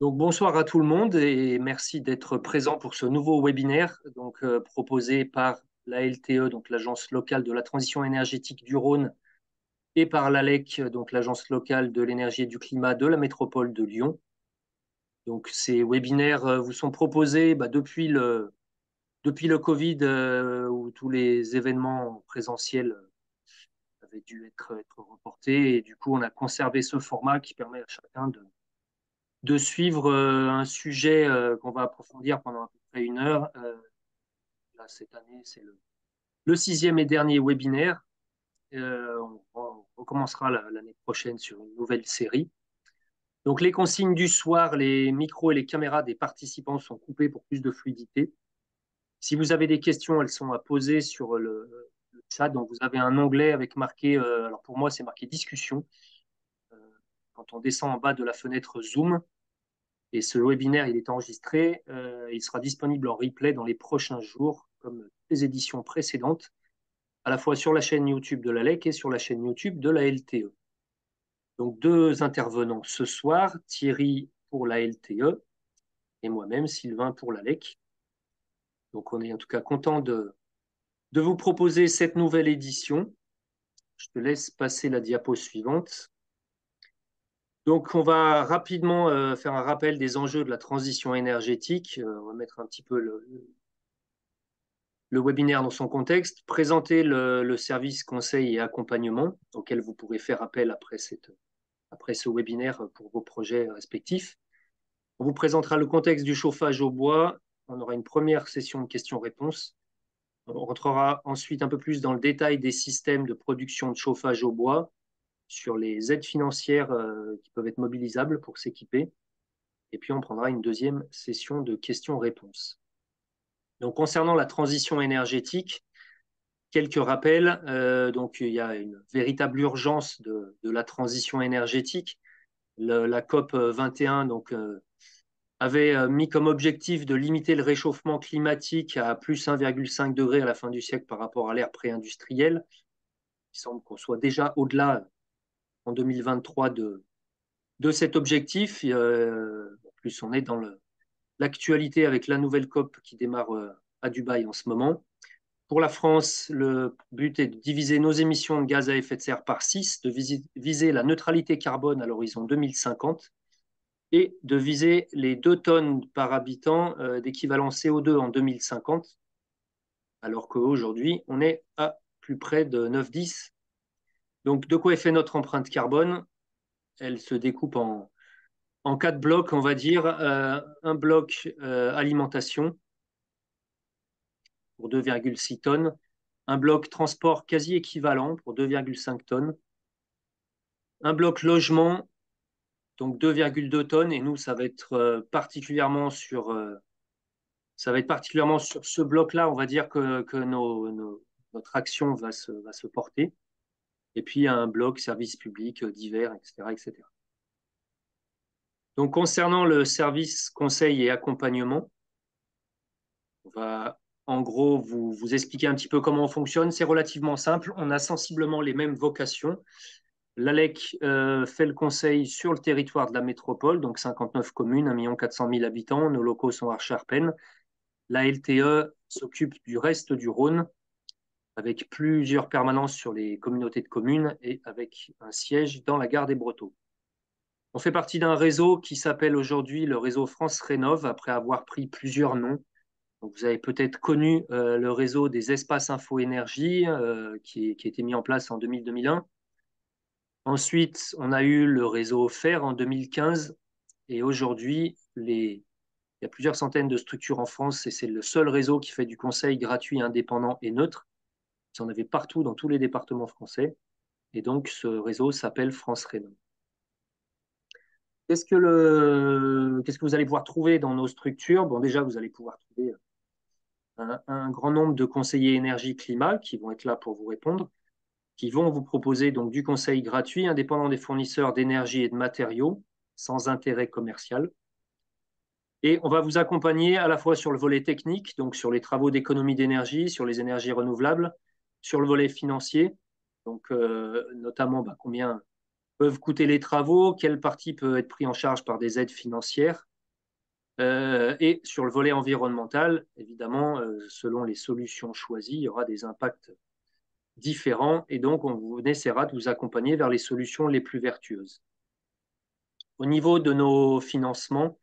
Donc, bonsoir à tout le monde et merci d'être présent pour ce nouveau webinaire proposé par la LTE, donc l'Agence locale de la transition énergétique du Rhône, et par l'ALEC, donc l'Agence locale de l'énergie et du climat de la métropole de Lyon. Donc, ces webinaires vous sont proposés depuis le Covid, où tous les événements présentiels avaient dû être reportés. Et du coup, on a conservé ce format qui permet à chacun de suivre un sujet qu'on va approfondir pendant à peu près une heure. Là, cette année, c'est le sixième et dernier webinaire. On recommencera l'année prochaine sur une nouvelle série. Donc, les consignes du soir, les micros et les caméras des participants sont coupés pour plus de fluidité. Si vous avez des questions, elles sont à poser sur le chat. Donc, vous avez un onglet avec marqué, alors pour moi, c'est marqué discussion. Euh, Quand on descend en bas de la fenêtre Zoom, et ce webinaire, il est enregistré. Il sera disponible en replay dans les prochains jours, comme les éditions précédentes, à la fois sur la chaîne YouTube de la LEC et sur la chaîne YouTube de la LTE. Donc, deux intervenants ce soir, Thierry pour la LTE et moi-même, Sylvain pour la LEC. Donc, on est en tout cas content de vous proposer cette nouvelle édition. Je te laisse passer la diapo suivante. Donc, on va rapidement faire un rappel des enjeux de la transition énergétique. On va mettre un petit peu le webinaire dans son contexte, présenter le service conseil et accompagnement auquel vous pourrez faire appel après ce webinaire pour vos projets respectifs. On vous présentera le contexte du chauffage au bois. On aura une première session de questions-réponses. On rentrera ensuite un peu plus dans le détail des systèmes de production de chauffage au bois, sur les aides financières qui peuvent être mobilisables pour s'équiper. Et puis, on prendra une deuxième session de questions-réponses. Donc, concernant la transition énergétique, quelques rappels. Donc, il y a une véritable urgence de la transition énergétique. La COP 21 avait mis comme objectif de limiter le réchauffement climatique à plus 1,5 degré à la fin du siècle par rapport à l'ère pré-industrielle. Il semble qu'on soit déjà au-delà en 2023 de cet objectif. En plus, on est dans l'actualité avec la nouvelle COP qui démarre à Dubaï en ce moment. Pour la France, le but est de diviser nos émissions de gaz à effet de serre par 6, de viser la neutralité carbone à l'horizon 2050 et de viser les 2 tonnes par habitant d'équivalent CO2 en 2050, alors qu'aujourd'hui, on est à plus près de 9-10. Donc, de quoi est fait notre empreinte carbone? Elle se découpe en 4 blocs, on va dire. Un bloc alimentation pour 2,6 tonnes, un bloc transport quasi équivalent pour 2,5 tonnes, un bloc logement, donc 2,2 tonnes, et nous, ça va être particulièrement sur ce bloc-là, on va dire que notre action va se porter. Et puis, un bloc service public divers, etc., etc. Donc, concernant le service conseil et accompagnement, on va en gros vous expliquer un petit peu comment on fonctionne. C'est relativement simple. On a sensiblement les mêmes vocations. L'ALEC fait le conseil sur le territoire de la métropole, donc 59 communes, 1 400 000 habitants. Nos locaux sont à Charpennes. La LTE s'occupe du reste du Rhône, avec plusieurs permanences sur les communautés de communes et avec un siège dans la gare des Brotteaux. On fait partie d'un réseau qui s'appelle aujourd'hui le réseau France Rénov, après avoir pris plusieurs noms. Donc, vous avez peut-être connu le réseau des espaces info énergie qui a été mis en place en 2000-2001. Ensuite, on a eu le réseau FAIR en 2015 et aujourd'hui, il y a plusieurs centaines de structures en France et c'est le seul réseau qui fait du conseil gratuit, indépendant et neutre. Vous en avez partout dans tous les départements français et donc ce réseau s'appelle France Rénov. Qu'est-ce que vous allez pouvoir trouver dans nos structures? Bon, déjà, vous allez pouvoir trouver un grand nombre de conseillers énergie-climat qui vont être là pour vous répondre, qui vont vous proposer donc du conseil gratuit, indépendant des fournisseurs d'énergie et de matériaux, sans intérêt commercial. Et on va vous accompagner à la fois sur le volet technique, donc sur les travaux d'économie d'énergie, sur les énergies renouvelables, sur le volet financier, donc notamment combien peuvent coûter les travaux, quelle partie peut être prise en charge par des aides financières. Et sur le volet environnemental, évidemment, selon les solutions choisies, il y aura des impacts différents et donc on essaiera de vous accompagner vers les solutions les plus vertueuses. Au niveau de nos financements,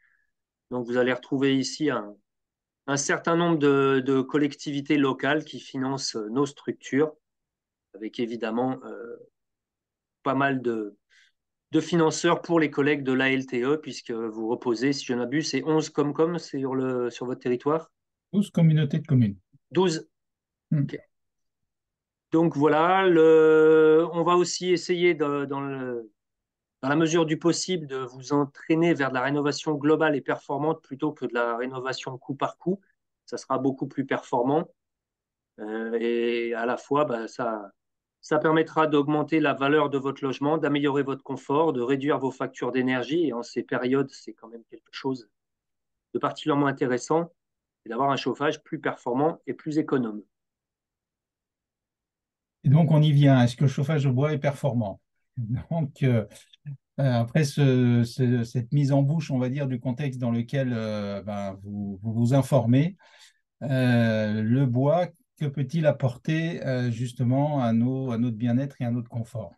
donc vous allez retrouver ici un certain nombre de collectivités locales qui financent nos structures, avec évidemment pas mal de financeurs pour les collègues de l'ALTE, puisque vous reposez, si je ne m'abuse, c'est 11 Comcom sur votre territoire. 12 communautés de communes. 12. Hmm. Okay. Donc voilà, on va aussi essayer dans la mesure du possible de vous entraîner vers de la rénovation globale et performante plutôt que de la rénovation coup par coup. Ça sera beaucoup plus performant et à la fois, bah, ça permettra d'augmenter la valeur de votre logement, d'améliorer votre confort, de réduire vos factures d'énergie. Et en ces périodes, c'est quand même quelque chose de particulièrement intéressant et d'avoir un chauffage plus performant et plus économe. Et donc, on y vient. Est-ce que le chauffage au bois est performant? Donc, après cette mise en bouche, on va dire, du contexte dans lequel ben, vous informez, le bois, que peut-il apporter justement à notre bien-être et à notre confort?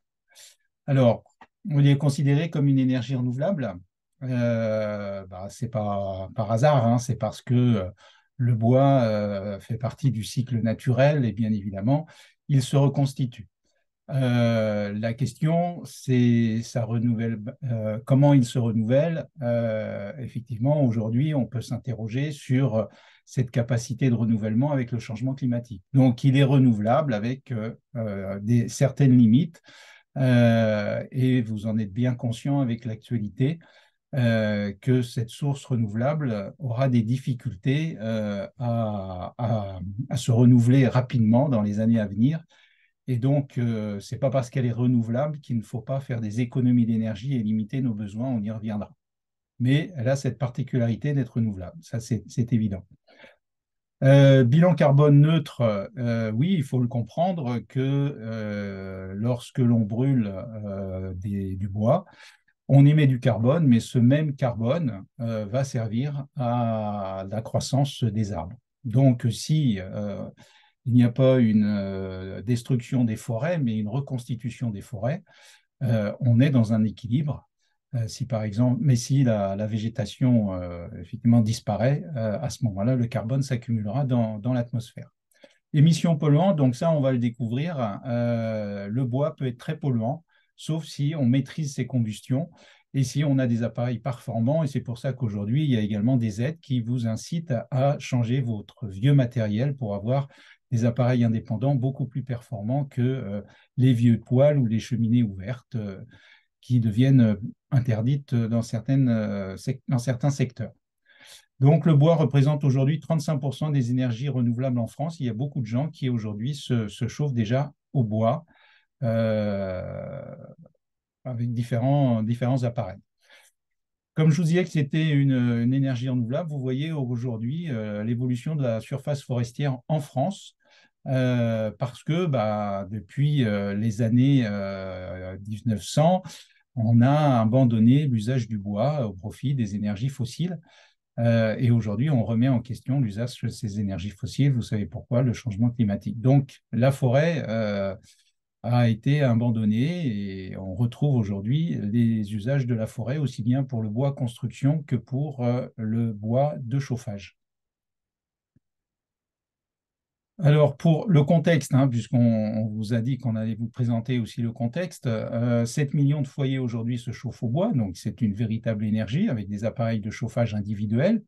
Alors, on est considéré comme une énergie renouvelable. Bah, c'est pas par hasard, hein, c'est parce que le bois fait partie du cycle naturel et bien évidemment, il se reconstitue. La question, c'est comment il se renouvelle. Effectivement, aujourd'hui, on peut s'interroger sur cette capacité de renouvellement avec le changement climatique. Donc, il est renouvelable avec certaines limites. Et vous en êtes bien conscient avec l'actualité que cette source renouvelable aura des difficultés à se renouveler rapidement dans les années à venir. Et donc, ce n'est pas parce qu'elle est renouvelable qu'il ne faut pas faire des économies d'énergie et limiter nos besoins, on y reviendra. Mais elle a cette particularité d'être renouvelable, ça c'est évident. Bilan carbone neutre, oui, il faut le comprendre que lorsque l'on brûle du bois, on émet du carbone, mais ce même carbone va servir à la croissance des arbres. Donc, si il n'y a pas une destruction des forêts, mais une reconstitution des forêts, on est dans un équilibre. Si par exemple, mais si la végétation effectivement disparaît, à ce moment-là, le carbone s'accumulera dans l'atmosphère. Émissions polluantes, donc ça, on va le découvrir. Le bois peut être très polluant, sauf si on maîtrise ses combustions et si on a des appareils performants. Et c'est pour ça qu'aujourd'hui, il y a également des aides qui vous incitent à changer votre vieux matériel pour avoir des appareils indépendants beaucoup plus performants que les vieux poêles ou les cheminées ouvertes qui deviennent interdites dans certains secteurs. Donc, le bois représente aujourd'hui 35% des énergies renouvelables en France. Il y a beaucoup de gens qui aujourd'hui se chauffent déjà au bois euh, avec différents appareils. Comme je vous disais que c'était une énergie renouvelable, vous voyez aujourd'hui l'évolution de la surface forestière en France. Parce que bah, depuis les années 1900, on a abandonné l'usage du bois au profit des énergies fossiles. Et aujourd'hui, on remet en question l'usage de ces énergies fossiles. Vous savez pourquoi? Le changement climatique. Donc, la forêt a été abandonnée et on retrouve aujourd'hui les usages de la forêt aussi bien pour le bois construction que pour le bois de chauffage. Alors, pour le contexte, hein, puisqu'on vous a dit qu'on allait vous présenter aussi le contexte, 7 millions de foyers aujourd'hui se chauffent au bois, donc c'est une véritable énergie avec des appareils de chauffage individuels.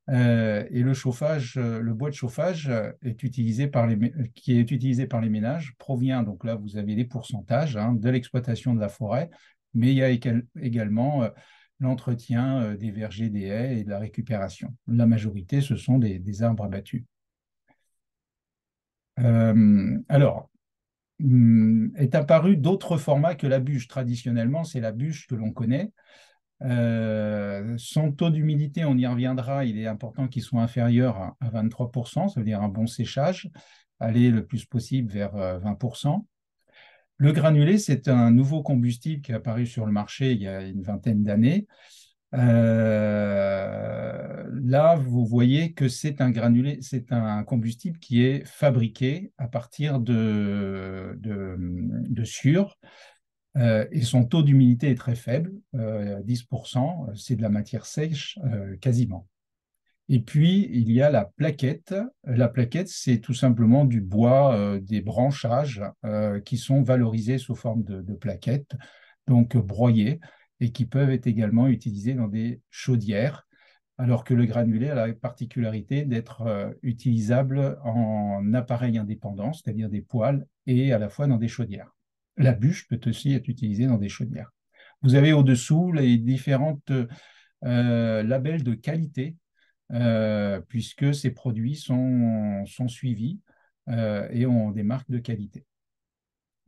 Et le bois de chauffage qui est utilisé par les ménages provient, donc là vous avez les pourcentages hein, de l'exploitation de la forêt, mais il y a également l'entretien des vergers, des haies et de la récupération. La majorité, ce sont des arbres abattus. Alors, est apparu d'autres formats que la bûche. Traditionnellement, c'est la bûche que l'on connaît. Son taux d'humidité, on y reviendra, il est important qu'il soit inférieur à 23%, ça veut dire un bon séchage, aller le plus possible vers 20%. Le granulé, c'est un nouveau combustible qui est apparu sur le marché il y a une vingtaine d'années. Là, vous voyez que c'est un granulé, c'est un combustible qui est fabriqué à partir de sueur, et son taux d'humidité est très faible, 10%, c'est de la matière sèche quasiment. Et puis, il y a la plaquette. La plaquette, c'est tout simplement du bois, des branchages qui sont valorisés sous forme de plaquettes, donc broyés, et qui peuvent être également utilisés dans des chaudières, alors que le granulé a la particularité d'être utilisable en appareil indépendant, c'est-à-dire des poêles, et à la fois dans des chaudières. La bûche peut aussi être utilisée dans des chaudières. Vous avez au-dessous les différentes labels de qualité, puisque ces produits sont suivis et ont des marques de qualité,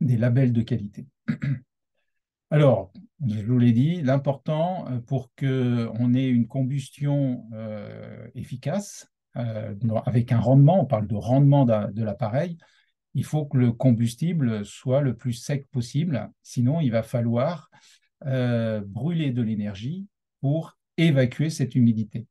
des labels de qualité. Alors, je vous l'ai dit, l'important pour qu'on ait une combustion efficace, avec un rendement, on parle de rendement de l'appareil, il faut que le combustible soit le plus sec possible, sinon il va falloir brûler de l'énergie pour évacuer cette humidité.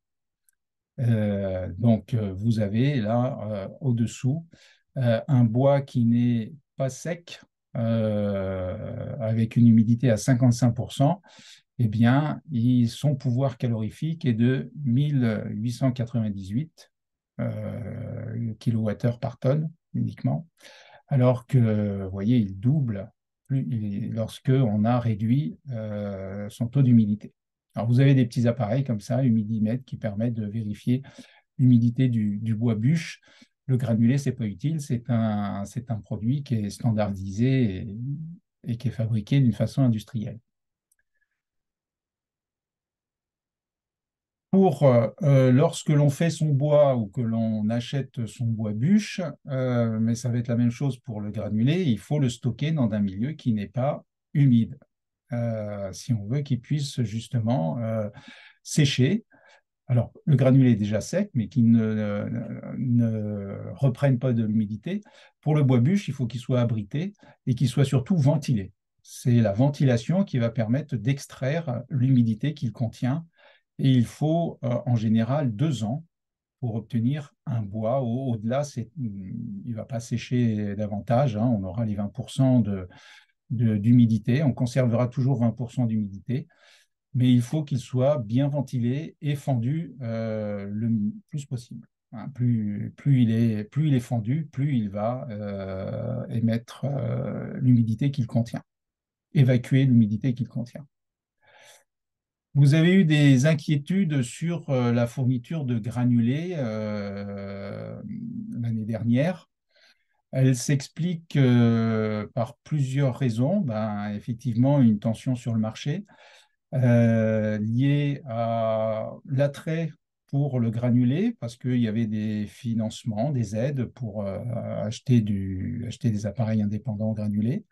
Donc, vous avez là, au-dessous, un bois qui n'est pas sec, avec une humidité à 55%, eh bien, son pouvoir calorifique est de 1898 kWh par tonne uniquement, alors que, vous voyez, il double lorsque on a réduit son taux d'humidité. Alors, vous avez des petits appareils comme ça, humidimètres, qui permettent de vérifier l'humidité du bois bûche. Le granulé, ce n'est pas utile, c'est un produit qui est standardisé et qui est fabriqué d'une façon industrielle. Lorsque l'on fait son bois ou que l'on achète son bois bûche, mais ça va être la même chose pour le granulé, il faut le stocker dans un milieu qui n'est pas humide, si on veut qu'il puisse justement sécher. Alors, le granulé est déjà sec, mais qui ne reprenne pas de l'humidité. Pour le bois bûche, il faut qu'il soit abrité et qu'il soit surtout ventilé. C'est la ventilation qui va permettre d'extraire l'humidité qu'il contient. Et il faut en général 2 ans pour obtenir un bois. Au-delà, il ne va pas sécher davantage, hein. On aura les 20% d'humidité. On conservera toujours 20% d'humidité, mais il faut qu'il soit bien ventilé et fendu le plus possible, hein. Plus il est fendu, plus il va émettre l'humidité qu'il contient, évacuer l'humidité qu'il contient. Vous avez eu des inquiétudes sur la fourniture de granulés l'année dernière. Elle s'explique par plusieurs raisons. Ben, effectivement, une tension sur le marché liée à l'attrait pour le granulé, parce qu'il y avait des financements, des aides pour acheter des appareils indépendants granulés.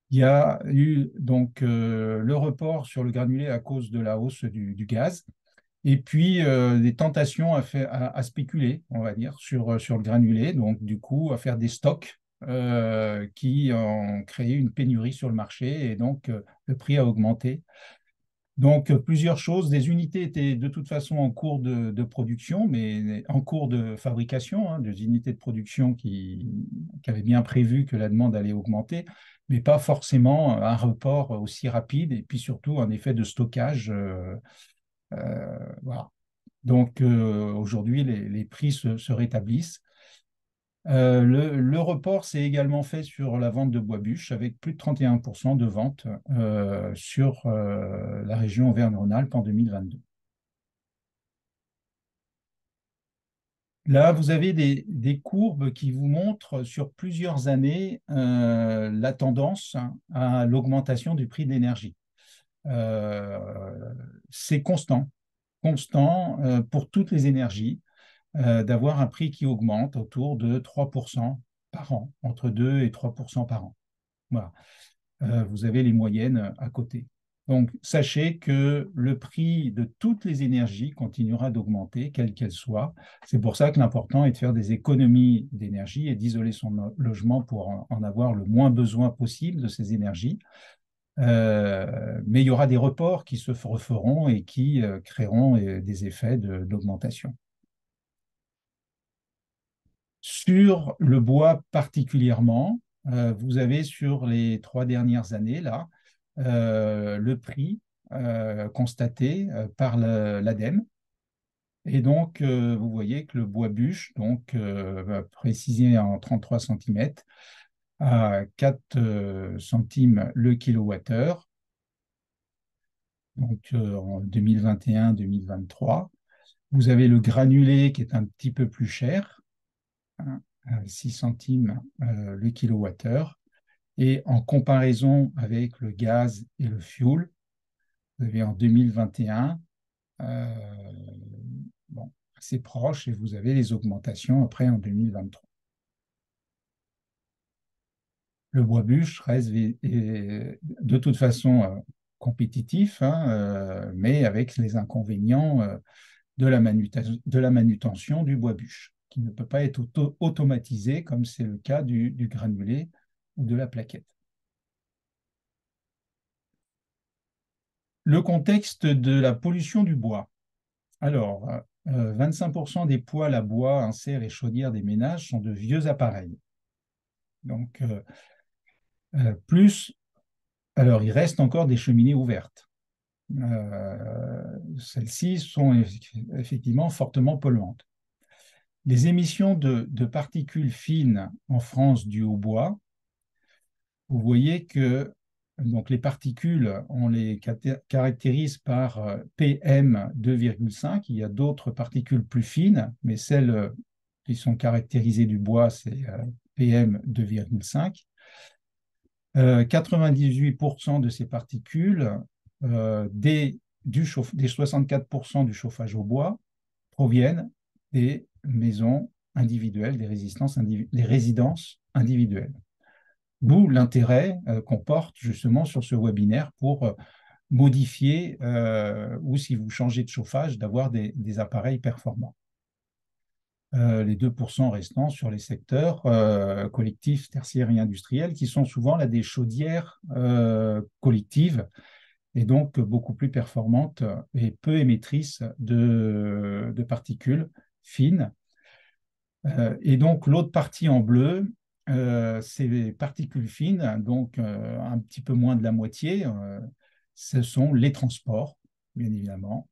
Il y a eu donc le report sur le granulé à cause de la hausse du gaz, et puis des tentations à spéculer, on va dire, sur le granulé, donc du coup à faire des stocks qui ont créé une pénurie sur le marché, et donc le prix a augmenté. Donc plusieurs choses, des unités étaient de toute façon en cours de production, mais en cours de fabrication, hein, des unités de production qui avaient bien prévu que la demande allait augmenter, mais pas forcément un report aussi rapide, et puis surtout un effet de stockage. Voilà. Donc aujourd'hui, les prix se rétablissent. Le report s'est également fait sur la vente de bois bûche, avec plus de 31% de vente sur la région Auvergne-Rhône-Alpes en 2022. Là, vous avez des courbes qui vous montrent sur plusieurs années la tendance à l'augmentation du prix de l'énergie. Euh, c'est constant pour toutes les énergies, d'avoir un prix qui augmente autour de 3% par an, entre 2 et 3% par an. Voilà. Vous avez les moyennes à côté. Donc, sachez que le prix de toutes les énergies continuera d'augmenter, quelles qu'elles soient. C'est pour ça que l'important est de faire des économies d'énergie et d'isoler son logement pour en avoir le moins besoin possible de ces énergies. Mais il y aura des reports qui se referont et qui créeront des effets d'augmentation. Sur le bois particulièrement, vous avez sur les 3 dernières années, là, le prix constaté par l'ADEME. Et donc, vous voyez que le bois bûche, donc précisé en 33 centimètres, à 4 centimes le kilowattheure, donc en 2021-2023. Vous avez le granulé qui est un petit peu plus cher, hein, à 6 centimes le kilowattheure. Et en comparaison avec le gaz et le fioul, vous avez en 2021, euh, bon, assez proche, et vous avez les augmentations après en 2023. Le bois bûche reste de toute façon compétitif, hein, mais avec les inconvénients de la manutention du bois bûche, qui ne peut pas être automatisé comme c'est le cas du granulé ou de la plaquette. Le contexte de la pollution du bois. Alors, 25% des poêles à bois, serre et chaudières des ménages sont de vieux appareils. Donc, plus, alors il reste encore des cheminées ouvertes. Celles-ci sont effectivement fortement polluantes. Les émissions de particules fines en France dues au bois, vous voyez que donc les particules, on les caractérise par PM 2,5. Il y a d'autres particules plus fines, mais celles qui sont caractérisées du bois, c'est PM 2,5. 98% de ces particules, des 64% du chauffage au bois, proviennent des maisons individuelles, des résidences individuelles. D'où l'intérêt qu'on porte justement sur ce webinaire pour modifier ou si vous changez de chauffage, d'avoir des appareils performants. Les 2% restants sur les secteurs collectifs, tertiaires et industriels, qui sont souvent là des chaudières collectives et donc beaucoup plus performantes et peu émettrices de particules fines. Et donc l'autre partie en bleu, c'est les particules fines, donc un petit peu moins de la moitié, ce sont les transports, bien évidemment,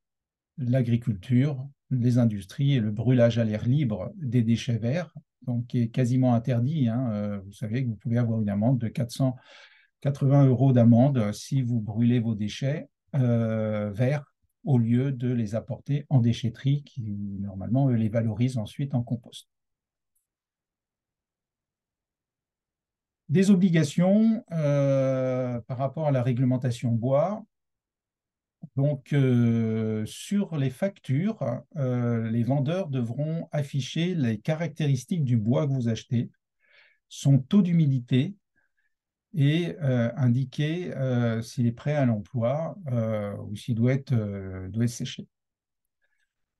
l'agriculture, les industries et le brûlage à l'air libre des déchets verts, donc qui est quasiment interdit, hein. Vous savez que vous pouvez avoir une amende de 480 € d'amende si vous brûlez vos déchets verts au lieu de les apporter en déchetterie qui, normalement, les valorise ensuite en compost. Des obligations par rapport à la réglementation bois. Donc, sur les factures, les vendeurs devront afficher les caractéristiques du bois que vous achetez, son taux d'humidité et indiquer s'il est prêt à l'emploi ou s'il doit être séché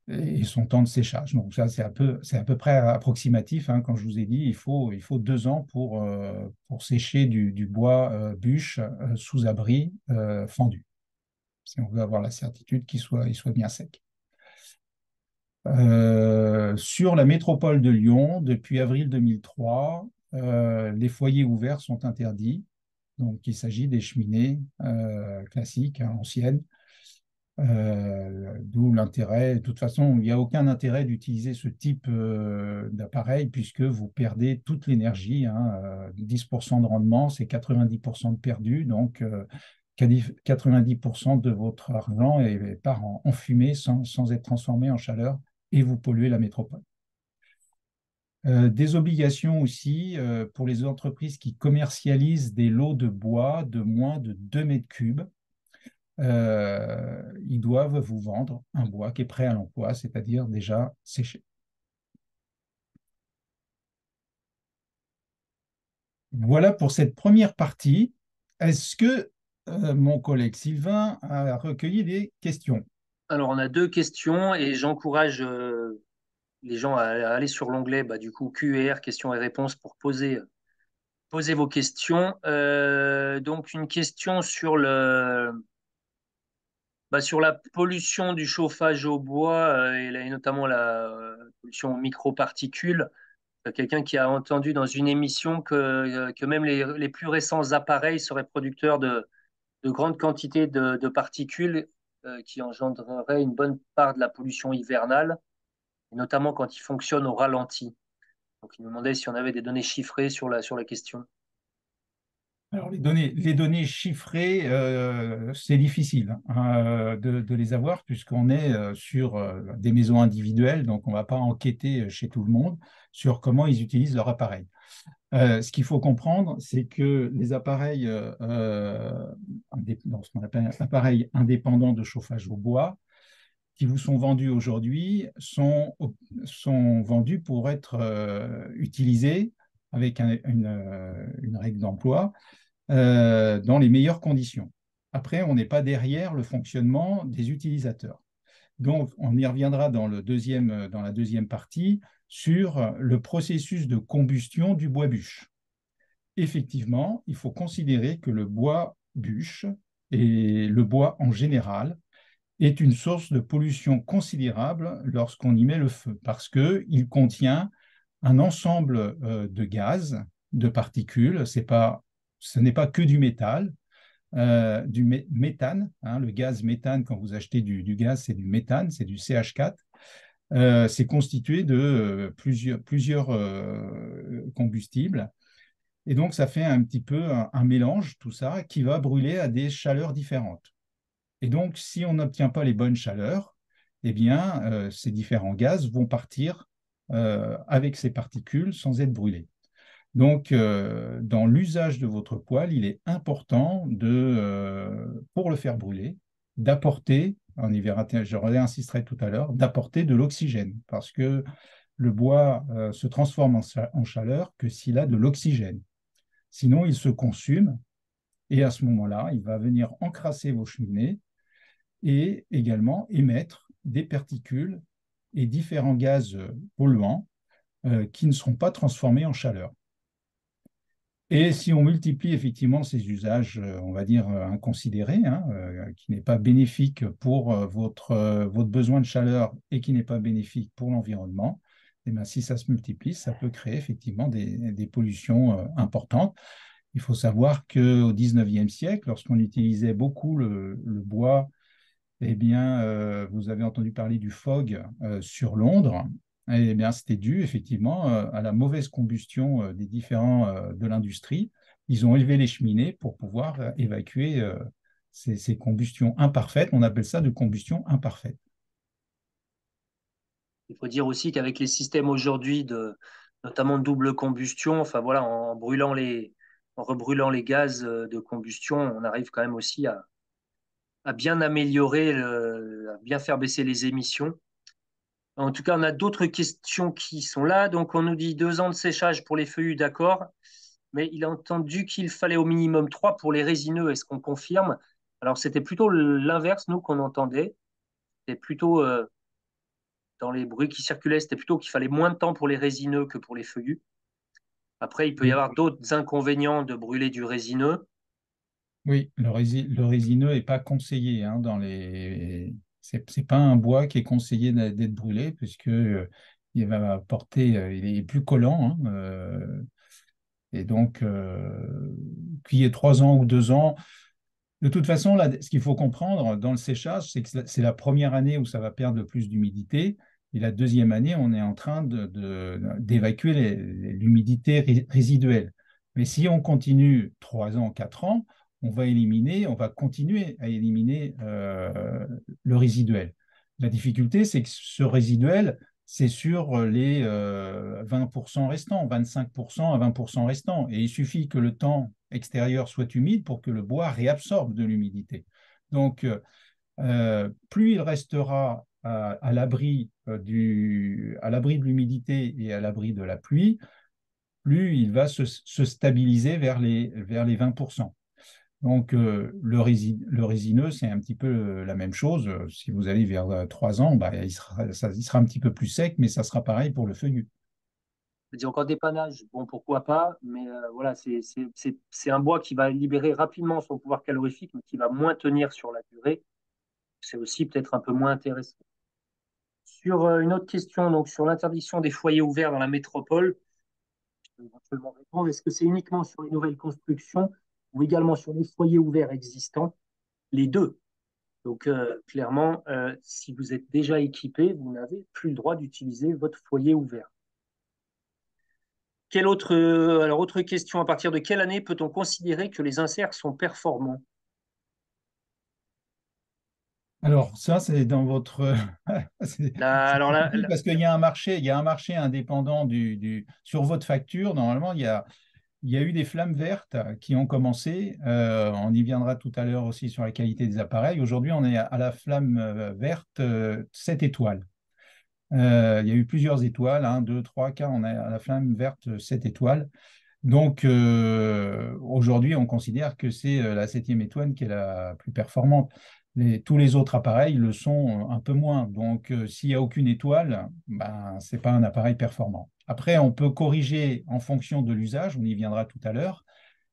et son temps de séchage. Donc ça, c'est à peu près approximatif, hein. Quand je vous ai dit, il faut 2 ans pour sécher du bois bûche sous abri fendu, si on veut avoir la certitude qu'il soit bien sec. Sur la métropole de Lyon, depuis avril 2003, les foyers ouverts sont interdits. Donc, il s'agit des cheminées classiques, hein, anciennes. D'où l'intérêt. De toute façon, il n'y a aucun intérêt d'utiliser ce type d'appareil puisque vous perdez toute l'énergie, hein, 10% de rendement, c'est 90% de perdu. Donc, 90% de votre argent part en fumée sans être transformé en chaleur et vous polluez la métropole. Des obligations aussi pour les entreprises qui commercialisent des lots de bois de moins de 2 mètres cubes. Ils doivent vous vendre un bois qui est prêt à l'emploi, c'est-à-dire déjà séché. Voilà pour cette première partie. Est-ce que Mon collègue Sylvain a recueilli des questions. Alors, on a deux questions et j'encourage les gens à aller sur l'onglet du coup Q&R, questions et réponses pour poser vos questions. Donc, une question sur la pollution du chauffage au bois et notamment la pollution aux microparticules. Quelqu'un qui a entendu dans une émission que même les plus récents appareils seraient producteurs de grandes quantités de particules qui engendreraient une bonne part de la pollution hivernale, et notamment quand ils fonctionnent au ralenti. Donc, il nous demandait si on avait des données chiffrées sur la question. Alors, les données chiffrées, c'est difficile de les avoir puisqu'on est sur des maisons individuelles, donc on ne va pas enquêter chez tout le monde sur comment ils utilisent leur appareil. Ce qu'il faut comprendre, c'est que les appareils, ce qu'on appelle appareils indépendants de chauffage au bois, qui vous sont vendus aujourd'hui, sont vendus pour être utilisés avec une règle d'emploi dans les meilleures conditions. Après, on n'est pas derrière le fonctionnement des utilisateurs. Donc, on y reviendra dans la deuxième partie sur le processus de combustion du bois bûche. Effectivement, il faut considérer que le bois bûche et le bois en général est une source de pollution considérable lorsqu'on y met le feu, parce qu'il contient un ensemble de gaz, de particules. Ce n'est pas que du métal, du méthane. Hein, le gaz méthane, quand vous achetez du gaz, c'est du méthane, c'est du CH4. C'est constitué de plusieurs combustibles. Et donc, ça fait un petit peu un mélange, tout ça, qui va brûler à des chaleurs différentes. Et donc, si on n'obtient pas les bonnes chaleurs, eh bien, ces différents gaz vont partir avec ces particules sans être brûlés. Donc, dans l'usage de votre poêle, il est important pour le faire brûler, d'apporter, je réinsisterai tout à l'heure, d'apporter de l'oxygène, parce que le bois se transforme en chaleur que s'il a de l'oxygène. Sinon, il se consume et à ce moment-là, il va venir encrasser vos cheminées et également émettre des particules et différents gaz polluants qui ne seront pas transformés en chaleur. Et si on multiplie effectivement ces usages, on va dire inconsidérés, hein, qui n'est pas bénéfique pour votre besoin de chaleur et qui n'est pas bénéfique pour l'environnement, et bien, si ça se multiplie, ça peut créer effectivement des pollutions importantes. Il faut savoir qu'au 19e siècle, lorsqu'on utilisait beaucoup le bois, eh bien, vous avez entendu parler du fog sur Londres. Eh bien, c'était dû effectivement à la mauvaise combustion des différents de l'industrie. Ils ont élevé les cheminées pour pouvoir évacuer ces combustions imparfaites. On appelle ça de combustion imparfaite. Il faut dire aussi qu'avec les systèmes aujourd'hui notamment de double combustion, enfin voilà, en rebrûlant les gaz de combustion, on arrive quand même aussi à bien améliorer, à bien faire baisser les émissions. En tout cas, on a d'autres questions qui sont là. Donc, on nous dit 2 ans de séchage pour les feuillus, d'accord, mais il a entendu qu'il fallait au minimum 3 pour les résineux. Est-ce qu'on confirme? Alors, c'était plutôt l'inverse, nous, qu'on entendait. C'était plutôt, dans les bruits qui circulaient, c'était plutôt qu'il fallait moins de temps pour les résineux que pour les feuillus. Après, il peut y Oui, avoir d'autres inconvénients de brûler du résineux. oui, le résineux n'est pas conseillé hein, c'est pas un bois qui est conseillé d'être brûlé puisque il va porter, il est plus collant. Hein, et donc, qu'il y ait 3 ans ou 2 ans, de toute façon, là, ce qu'il faut comprendre dans le séchage, c'est que c'est la première année où ça va perdre le plus d'humidité. Et la deuxième année, on est en train d'évacuer l'humidité résiduelle. Mais si on continue 3 ans, 4 ans, on va continuer à éliminer le résiduel. La difficulté, c'est que ce résiduel, c'est sur les 20% restants, 25% à 20% restants. Et il suffit que le temps extérieur soit humide pour que le bois réabsorbe de l'humidité. Donc, plus il restera à l'abri de l'humidité et à l'abri de la pluie, plus il va se stabiliser vers les 20%. Donc, le résineux, c'est un petit peu la même chose. Si vous allez vers 3 ans, bah, il sera un petit peu plus sec, mais ça sera pareil pour le feuillu. Je dis encore dépannage, bon, pourquoi pas, mais voilà, c'est un bois qui va libérer rapidement son pouvoir calorifique, mais qui va moins tenir sur la durée. C'est aussi peut-être un peu moins intéressant. Sur une autre question, donc sur l'interdiction des foyers ouverts dans la métropole, je peux éventuellement répondre, est-ce que c'est uniquement sur les nouvelles constructions ou également sur les foyers ouverts existants? Les deux. Donc, clairement, si vous êtes déjà équipé, vous n'avez plus le droit d'utiliser votre foyer ouvert. Alors, autre question, à partir de quelle année peut-on considérer que les inserts sont performants? Alors, ça, c'est dans votre. C'est Alors là, difficile parce il y a un marché indépendant sur votre facture. Normalement, il y a eu des flammes vertes qui ont commencé. On y viendra tout à l'heure aussi sur la qualité des appareils. Aujourd'hui, on est à la flamme verte 7 étoiles. Il y a eu plusieurs étoiles, 1, 2, 3, 4. On est à la flamme verte 7 étoiles. Donc, aujourd'hui, on considère que c'est la septième étoile qui est la plus performante. Tous les autres appareils le sont un peu moins. Donc, s'il n'y a aucune étoile, ben, ce n'est pas un appareil performant. Après, on peut corriger en fonction de l'usage, on y viendra tout à l'heure,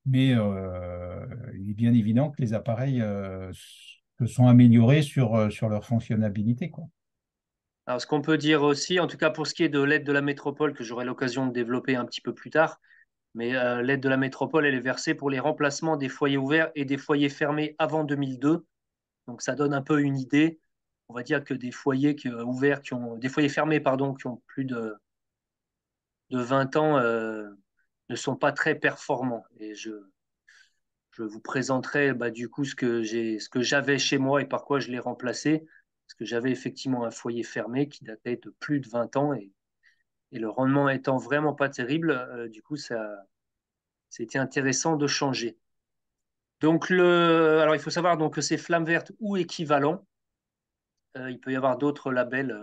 mais il est bien évident que les appareils se sont améliorés sur leur fonctionnalité, quoi. ce qu'on peut dire aussi, en tout cas pour ce qui est de l'aide de la métropole, que j'aurai l'occasion de développer un petit peu plus tard, mais l'aide de la métropole, elle est versée pour les remplacements des foyers ouverts et des foyers fermés avant 2002. Donc ça donne un peu une idée. On va dire que des foyers ouverts, des foyers fermés, pardon, qui ont plus de 20 ans, ne sont pas très performants. Et je vous présenterai bah, du coup ce que j'avais chez moi et par quoi je l'ai remplacé. Parce que j'avais effectivement un foyer fermé qui datait de plus de 20 ans et le rendement étant vraiment pas terrible, du coup, c'était intéressant de changer. Donc, alors il faut savoir donc, que c'est flamme verte ou équivalent. Il peut y avoir d'autres labels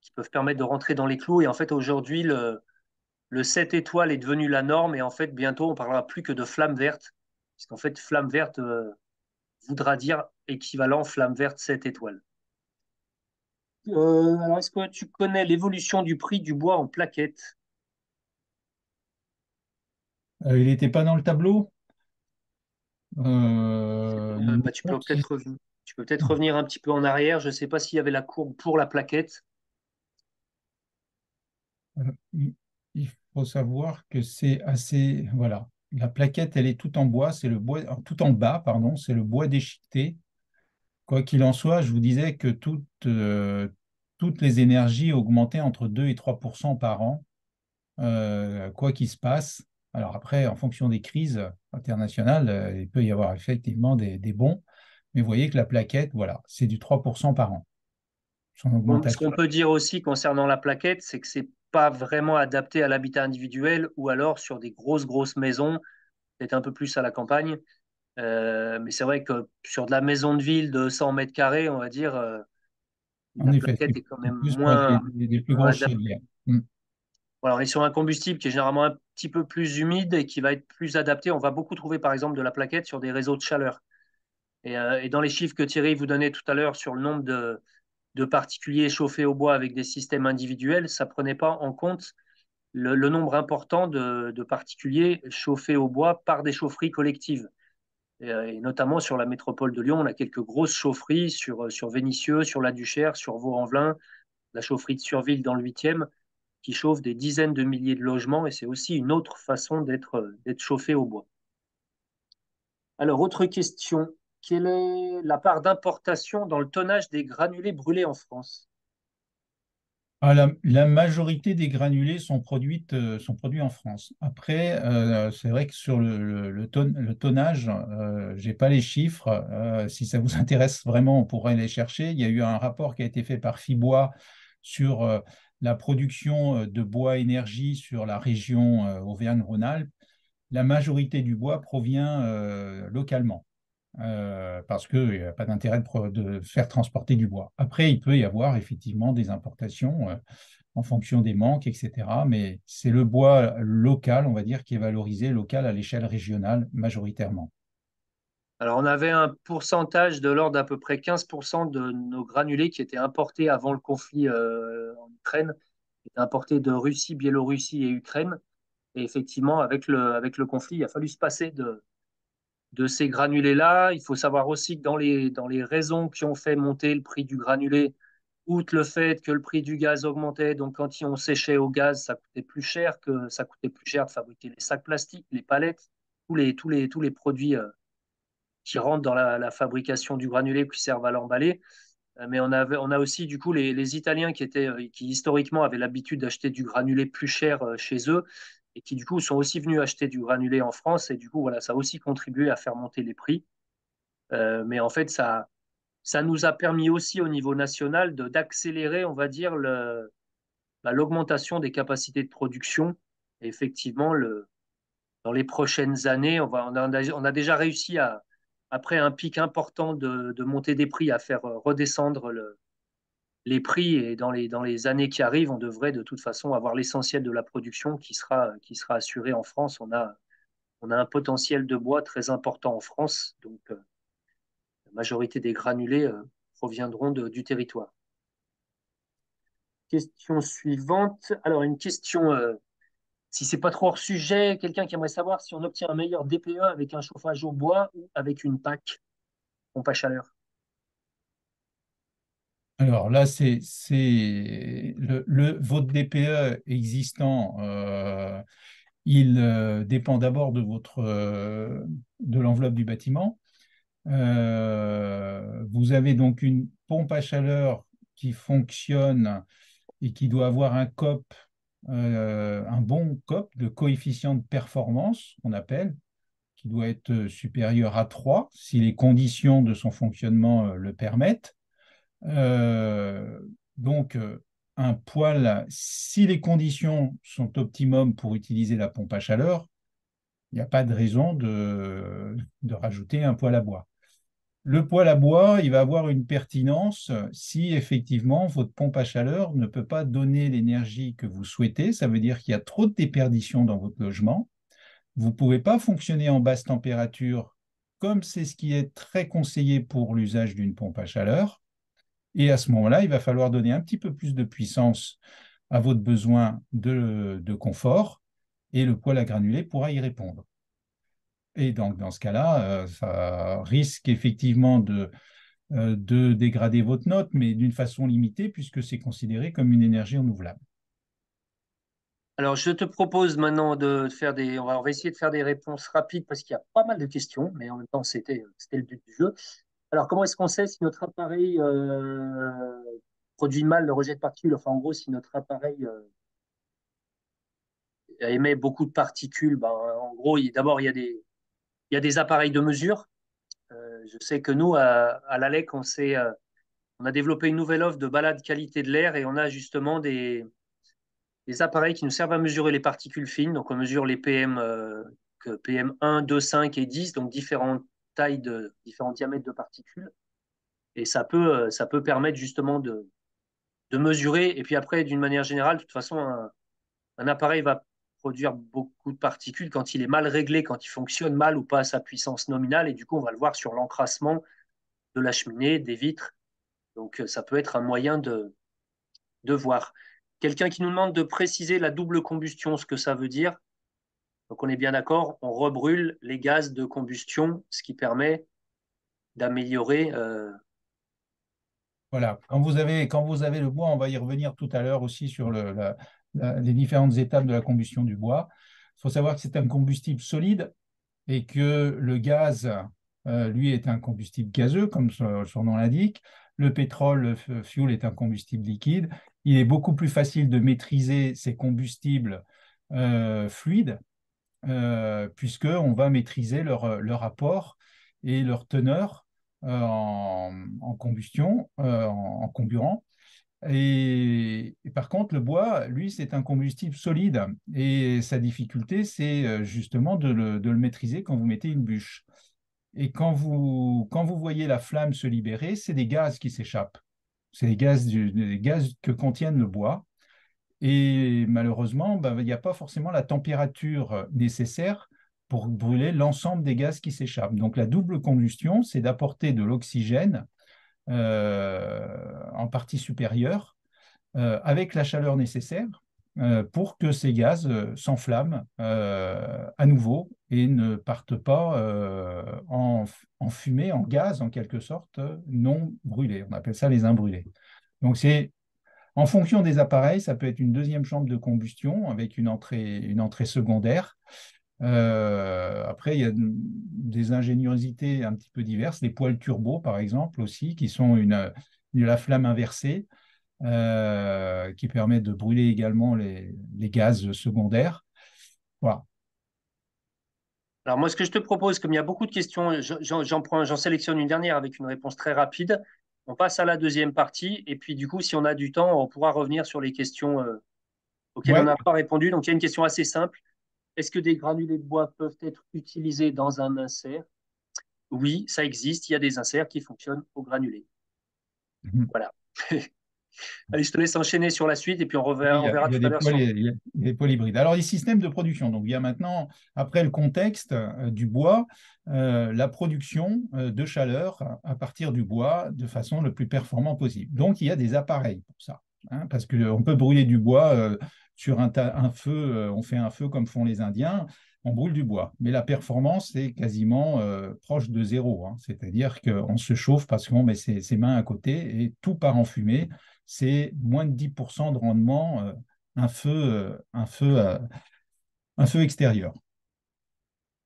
qui peuvent permettre de rentrer dans les clous. Et en fait, aujourd'hui, le 7 étoiles est devenu la norme. Et en fait, bientôt, on parlera plus que de flamme verte. Puisqu'en fait, flamme verte voudra dire équivalent flamme verte 7 étoiles. Alors, est-ce que tu connais l'évolution du prix du bois en plaquettes? Il n'était pas dans le tableau? Bah, Non, tu peux peut-être revenir un petit peu en arrière. Je ne sais pas s'il y avait la courbe pour la plaquette. il il faut savoir que c'est assez. Voilà. La plaquette, elle est tout en bois, c'est le bois, tout en bas, pardon, c'est le bois déchiqueté. Quoi qu'il en soit, je vous disais que toutes les énergies augmentaient entre 2 et 3% par an, quoi qu'il se passe. Alors après, en fonction des crises internationales, il peut y avoir effectivement des bons, mais vous voyez que la plaquette, voilà, c'est du 3% par an, son Bon, ce qu'on augmentation. peut dire aussi concernant la plaquette, c'est que c'est pas vraiment adapté à l'habitat individuel ou alors sur des grosses maisons, peut-être un peu plus à la campagne. Mais c'est vrai que sur de la maison de ville de 100 mètres carrés, on va dire, En la effet, plaquette est quand c'est même plus pour des plus moins grosses adaptée. chaudières. Mm. Voilà, on est sur un combustible qui est généralement un petit peu plus humide et qui va être plus adapté. On va beaucoup trouver par exemple de la plaquette sur des réseaux de chaleur. Et dans les chiffres que Thierry vous donnait tout à l'heure sur le nombre de particuliers chauffés au bois avec des systèmes individuels, ça ne prenait pas en compte le nombre important de particuliers chauffés au bois par des chaufferies collectives. Et notamment sur la métropole de Lyon, on a quelques grosses chaufferies sur Vénissieux, sur la Duchère, sur Vaux-en-Velin, la chaufferie de Surville dans le 8e, qui chauffe des dizaines de milliers de logements. Et c'est aussi une autre façon d'être chauffé au bois. Alors, autre question. Quelle est la part d'importation dans le tonnage des granulés brûlés en France? Ah, la majorité des granulés sont produits en France. Après, c'est vrai que sur le tonnage, je n'ai pas les chiffres. Si ça vous intéresse vraiment, on pourrait les chercher. Il y a eu un rapport qui a été fait par Fibois sur la production de bois énergie sur la région Auvergne-Rhône-Alpes. La majorité du bois provient localement parce qu'il n'y a pas d'intérêt de faire transporter du bois. Après, il peut y avoir effectivement des importations en fonction des manques, etc. Mais c'est le bois local, on va dire, qui est valorisé local à l'échelle régionale majoritairement. Alors, on avait un pourcentage de l'ordre d'à peu près 15% de nos granulés qui étaient importés avant le conflit en Ukraine, qui étaient importés de Russie, Biélorussie et Ukraine. Et effectivement, avec le conflit, il a fallu se passer de ces granulés-là. Il faut savoir aussi que dans les raisons qui ont fait monter le prix du granulé, outre le fait que le prix du gaz augmentait, donc quand on séchait au gaz, ça coûtait plus cher de fabriquer les sacs plastiques, les palettes, tous les produits qui rentrent dans la fabrication du granulé qui servent à l'emballer. Mais on a aussi du coup les Italiens qui historiquement avaient l'habitude d'acheter du granulé plus cher chez eux et qui du coup sont aussi venus acheter du granulé en France et du coup voilà ça a aussi contribué à faire monter les prix. Mais en fait ça nous a permis aussi au niveau national d'accélérer on va dire l'augmentation des capacités de production. Et effectivement dans les prochaines années on a déjà réussi à après un pic important de montée des prix à faire redescendre les prix et dans les années qui arrivent, on devrait de toute façon avoir l'essentiel de la production qui sera assuré en France. On a un potentiel de bois très important en France, donc la majorité des granulés proviendront du territoire. Question suivante. Alors, une question, si c'est pas trop hors sujet, quelqu'un qui aimerait savoir si on obtient un meilleur DPE avec un chauffage au bois ou avec une PAC, pompe à chaleur. Alors là, votre DPE existant, il dépend d'abord de de l'enveloppe du bâtiment. Vous avez donc une pompe à chaleur qui fonctionne et qui doit avoir un COP, un bon COP de coefficient de performance, qu'on appelle, qui doit être supérieur à 3 si les conditions de son fonctionnement le permettent. Euh, donc, un poêle, si les conditions sont optimum pour utiliser la pompe à chaleur, il n'y a pas de raison de rajouter un poêle à bois. Le poêle à bois, il va avoir une pertinence si effectivement votre pompe à chaleur ne peut pas donner l'énergie que vous souhaitez. Ça veut dire qu'il y a trop de déperdition dans votre logement. Vous ne pouvez pas fonctionner en basse température comme c'est ce qui est très conseillé pour l'usage d'une pompe à chaleur. Et à ce moment-là, il va falloir donner un petit peu plus de puissance à votre besoin de confort et le poêle à granulés pourra y répondre. Et donc, dans ce cas-là, ça risque effectivement de dégrader votre note, mais d'une façon limitée, puisque c'est considéré comme une énergie renouvelable. Alors, je te propose maintenant de faire on va essayer de faire des réponses rapides parce qu'il y a pas mal de questions, mais en même temps, c'était le but du jeu. Alors, comment est-ce qu'on sait si notre appareil produit mal le rejet de particules? Enfin, en gros, si notre appareil émet beaucoup de particules, ben, en gros, d'abord, il y a des appareils de mesure. Je sais que nous, à l'ALEC, on a développé une nouvelle offre de balade qualité de l'air et on a justement des appareils qui nous servent à mesurer les particules fines. Donc, on mesure les PM, PM1, 2, 5 et 10, donc différents diamètres de particules. Et ça peut permettre justement de mesurer. Et puis après, d'une manière générale, de toute façon, un appareil va produire beaucoup de particules quand il est mal réglé, quand il fonctionne mal ou pas à sa puissance nominale. Et du coup, on va le voir sur l'encrassement de la cheminée, des vitres. Donc, ça peut être un moyen de voir. Quelqu'un qui nous demande de préciser la double combustion, ce que ça veut dire. Donc, on est bien d'accord, on rebrûle les gaz de combustion, ce qui permet d'améliorer. Voilà. Quand vous avez le bois, on va y revenir tout à l'heure aussi sur les différentes étapes de la combustion du bois. Il faut savoir que c'est un combustible solide et que le gaz, lui, est un combustible gazeux, comme son nom l'indique. Le pétrole, le fuel, est un combustible liquide. Il est beaucoup plus facile de maîtriser ces combustibles fluides, puisqu'on va maîtriser leur apport et leur teneur en combustion, en comburant. Et par contre, le bois, lui, c'est un combustible solide. Et sa difficulté, c'est justement de le maîtriser quand vous mettez une bûche. Et quand vous voyez la flamme se libérer, c'est des gaz qui s'échappent. C'est des gaz que contiennent le bois. Et malheureusement, ben, il n'y a pas forcément la température nécessaire pour brûler l'ensemble des gaz qui s'échappent. Donc la double combustion, c'est d'apporter de l'oxygène en partie supérieure avec la chaleur nécessaire pour que ces gaz s'enflamment à nouveau et ne partent pas en fumée, en gaz en quelque sorte, non brûlés. On appelle ça les imbrûlés. Donc c'est en fonction des appareils, ça peut être une deuxième chambre de combustion avec une entrée secondaire. Après, il y a des ingéniosités un petit peu diverses, les poêles turbo par exemple aussi, qui sont la flamme inversée, qui permet de brûler également les gaz secondaires. Voilà. Alors moi, ce que je te propose, comme il y a beaucoup de questions, j'en sélectionne une dernière avec une réponse très rapide. On passe à la deuxième partie et puis du coup, si on a du temps, on pourra revenir sur les questions auxquelles on Ouais. n'a pas répondu. Donc il y a une question assez simple. Est-ce que des granulés de bois peuvent être utilisés dans un insert? Oui, ça existe. Il y a des inserts qui fonctionnent au granulé. Voilà. Allez, je te laisse enchaîner sur la suite et puis Oui, on verra il y a tout à des l'heure poêles, sur. il y a des poêles hybrides. Alors, les systèmes de production. Donc, il y a maintenant, après le contexte du bois, la production de chaleur à partir du bois de façon le plus performante possible. Donc, il y a des appareils pour ça, hein, parce qu'on peut brûler du bois sur un feu. On fait un feu comme font les Indiens. On brûle du bois. Mais la performance est quasiment proche de zéro, hein. C'est-à-dire qu'on se chauffe parce qu'on met ses mains à côté et tout part en fumée. C'est moins de 10% de rendement, un feu, un feu extérieur.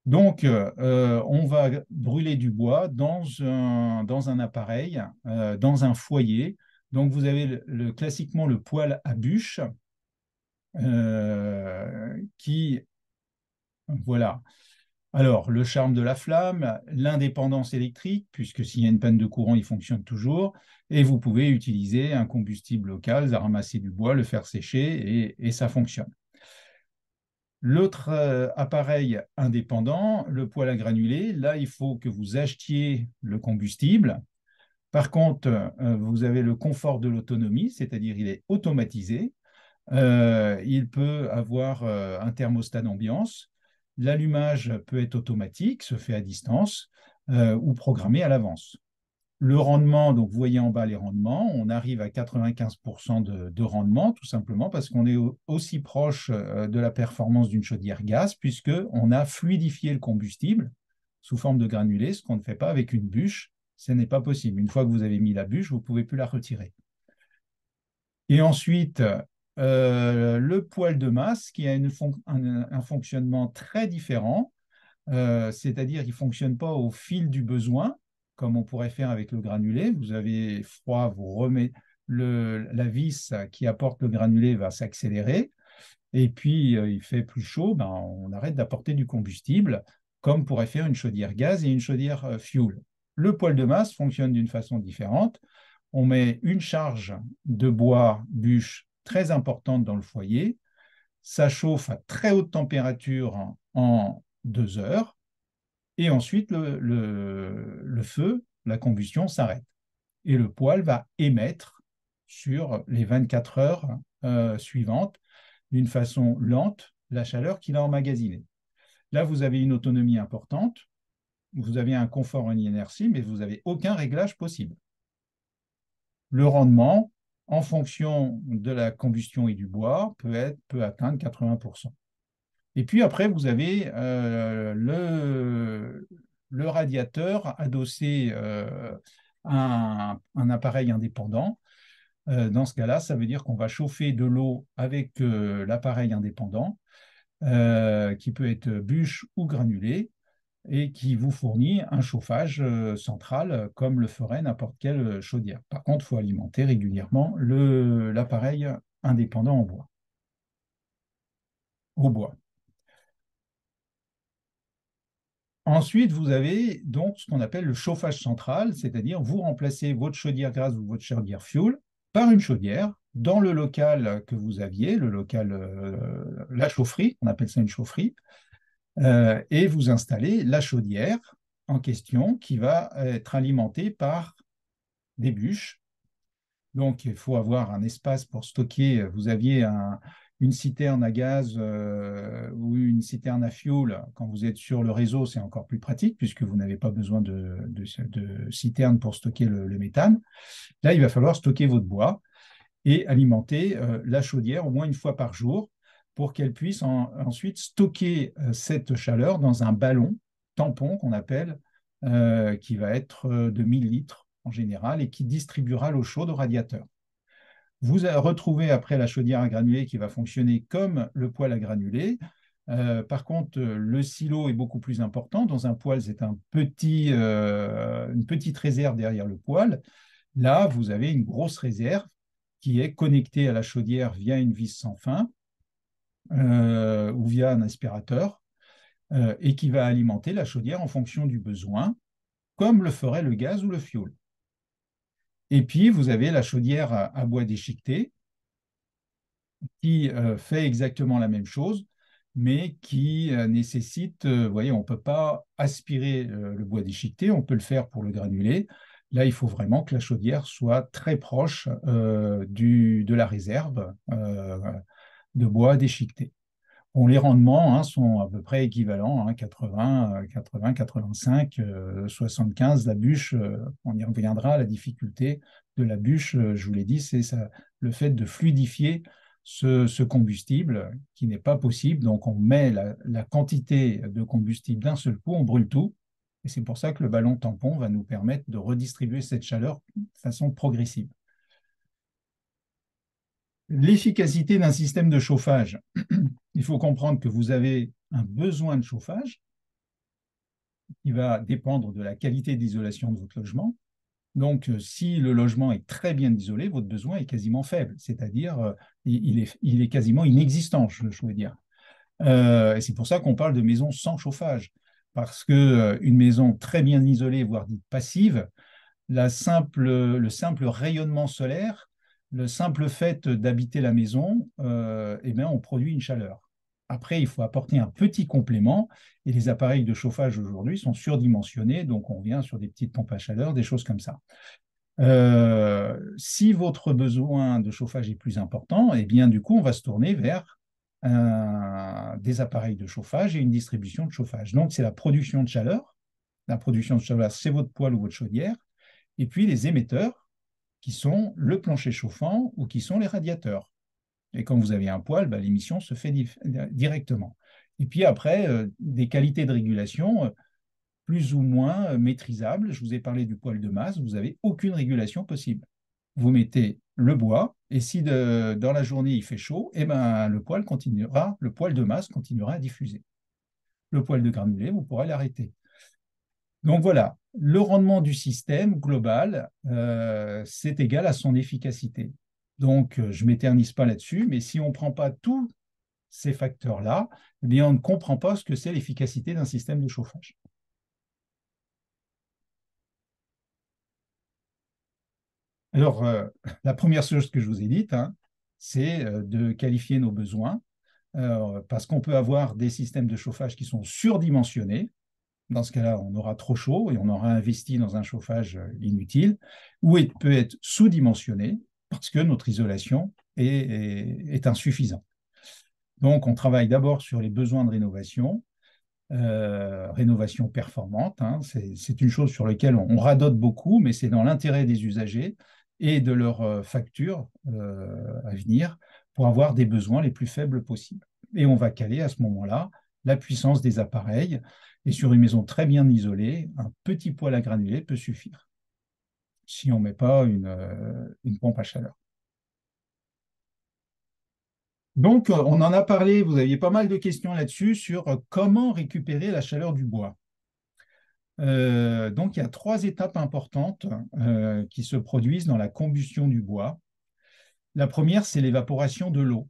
Donc, on va brûler du bois dans un appareil, dans un foyer. Donc, vous avez classiquement le poêle à bûche qui, voilà. Alors, le charme de la flamme, l'indépendance électrique, puisque s'il y a une panne de courant, il fonctionne toujours, et vous pouvez utiliser un combustible local, ramasser du bois, le faire sécher, et ça fonctionne. L'autre appareil indépendant, le poêle à granulés, là, il faut que vous achetiez le combustible. Par contre, vous avez le confort de l'autonomie, c'est-à-dire il est automatisé. Il peut avoir un thermostat d'ambiance. L'allumage peut être automatique, se fait à distance ou programmé à l'avance. Le rendement, donc vous voyez en bas les rendements, on arrive à 95% de rendement, tout simplement parce qu'on est aussi proche de la performance d'une chaudière gaz, puisqu'on a fluidifié le combustible sous forme de granulés, ce qu'on ne fait pas avec une bûche. Ce n'est pas possible. Une fois que vous avez mis la bûche, vous ne pouvez plus la retirer. Et ensuite, le poêle de masse qui a un fonctionnement très différent, c'est-à-dire qu'il ne fonctionne pas au fil du besoin, comme on pourrait faire avec le granulé. Vous avez froid, vous remettez la vis qui apporte le granulé va s'accélérer, et puis il fait plus chaud, ben, on arrête d'apporter du combustible, comme pourrait faire une chaudière gaz et une chaudière fuel. Le poêle de masse fonctionne d'une façon différente. On met une charge de bois bûche très importante dans le foyer. Ça chauffe à très haute température en 2 heures. Et ensuite, le feu, la combustion s'arrête. Et le poêle va émettre sur les 24 heures suivantes, d'une façon lente, la chaleur qu'il a emmagasinée. Là, vous avez une autonomie importante, vous avez un confort en inertie, mais vous n'avez aucun réglage possible. Le rendement, en fonction de la combustion et du bois, peut atteindre 80%. Et puis après, vous avez le radiateur adossé à un appareil indépendant. Dans ce cas-là, ça veut dire qu'on va chauffer de l'eau avec l'appareil indépendant, qui peut être bûche ou granulé, et qui vous fournit un chauffage central comme le ferait n'importe quelle chaudière. Par contre, il faut alimenter régulièrement l'appareil indépendant au bois. Ensuite, vous avez donc ce qu'on appelle le chauffage central, c'est-à-dire vous remplacez votre chaudière gaz ou votre chaudière fuel par une chaudière dans le local que vous aviez, le local, la chaufferie, on appelle ça une chaufferie, et vous installez la chaudière en question qui va être alimentée par des bûches. Donc, il faut avoir un espace pour stocker. Vous aviez une citerne à gaz ou une citerne à fioul, quand vous êtes sur le réseau, c'est encore plus pratique puisque vous n'avez pas besoin de citerne pour stocker le méthane. Là, il va falloir stocker votre bois et alimenter la chaudière au moins une fois par jour pour qu'elle puisse ensuite stocker cette chaleur dans un ballon tampon qu'on appelle, qui va être de 1000 litres en général et qui distribuera l'eau chaude au radiateur. Vous retrouvez après la chaudière à granulés qui va fonctionner comme le poêle à granulés. Par contre, le silo est beaucoup plus important. Dans un poêle, c'est une petite réserve derrière le poêle. Là, vous avez une grosse réserve qui est connectée à la chaudière via une vis sans fin ou via un aspirateur et qui va alimenter la chaudière en fonction du besoin, comme le ferait le gaz ou le fioul. Et puis, vous avez la chaudière à bois déchiqueté qui fait exactement la même chose, mais qui nécessite, vous voyez, on ne peut pas aspirer le bois déchiqueté, on peut le faire pour le granulé. Là, il faut vraiment que la chaudière soit très proche de la réserve de bois déchiqueté. Bon, les rendements sont à peu près équivalents, 80, 80, 85, 75. La bûche, on y reviendra, la difficulté de la bûche, je vous l'ai dit, c'est le fait de fluidifier ce combustible qui n'est pas possible. Donc, on met la quantité de combustible d'un seul coup, on brûle tout. Et c'est pour ça que le ballon tampon va nous permettre de redistribuer cette chaleur de façon progressive. L'efficacité d'un système de chauffage. Il faut comprendre que vous avez un besoin de chauffage qui va dépendre de la qualité d'isolation de votre logement. Donc, si le logement est très bien isolé, votre besoin est quasiment faible, c'est-à-dire il est quasiment inexistant, je veux dire. Et c'est pour ça qu'on parle de maison sans chauffage, parce qu'une maison très bien isolée, voire dite passive, le simple rayonnement solaire, le simple fait d'habiter la maison, eh bien, on produit une chaleur. Après, il faut apporter un petit complément et les appareils de chauffage aujourd'hui sont surdimensionnés, donc on vient sur des petites pompes à chaleur, des choses comme ça. Si votre besoin de chauffage est plus important, eh bien, du coup, on va se tourner vers des appareils de chauffage et une distribution de chauffage. Donc, c'est la production de chaleur. La production de chaleur, c'est votre poêle ou votre chaudière. Et puis, les émetteurs, qui sont le plancher chauffant ou qui sont les radiateurs. Et quand vous avez un poêle, l'émission se fait directement. Et puis après, des qualités de régulation plus ou moins maîtrisables. Je vous ai parlé du poêle de masse, vous n'avez aucune régulation possible. Vous mettez le bois, et si dans la journée il fait chaud, le poêle de masse continuera à diffuser. Le poêle de granulé, vous pourrez l'arrêter. Donc voilà, le rendement du système global, c'est égal à son efficacité. Donc, je ne m'éternise pas là-dessus, mais si on ne prend pas tous ces facteurs-là, eh bien, on ne comprend pas ce que c'est l'efficacité d'un système de chauffage. Alors, la première chose que je vous ai dite, c'est de qualifier nos besoins, parce qu'on peut avoir des systèmes de chauffage qui sont surdimensionnés. Dans ce cas-là, on aura trop chaud et on aura investi dans un chauffage inutile, ou il peut être sous-dimensionné parce que notre isolation est insuffisante. Donc, on travaille d'abord sur les besoins de rénovation, rénovation performante. C'est une chose sur laquelle on radote beaucoup, mais c'est dans l'intérêt des usagers et de leurs factures à venir pour avoir des besoins les plus faibles possibles. Et on va caler à ce moment-là la puissance des appareils. Et sur une maison très bien isolée, un petit poêle à granulés peut suffire si on ne met pas une pompe à chaleur. Donc, on en a parlé, vous aviez pas mal de questions là-dessus sur comment récupérer la chaleur du bois. Donc, il y a 3 étapes importantes qui se produisent dans la combustion du bois. La première, c'est l'évaporation de l'eau.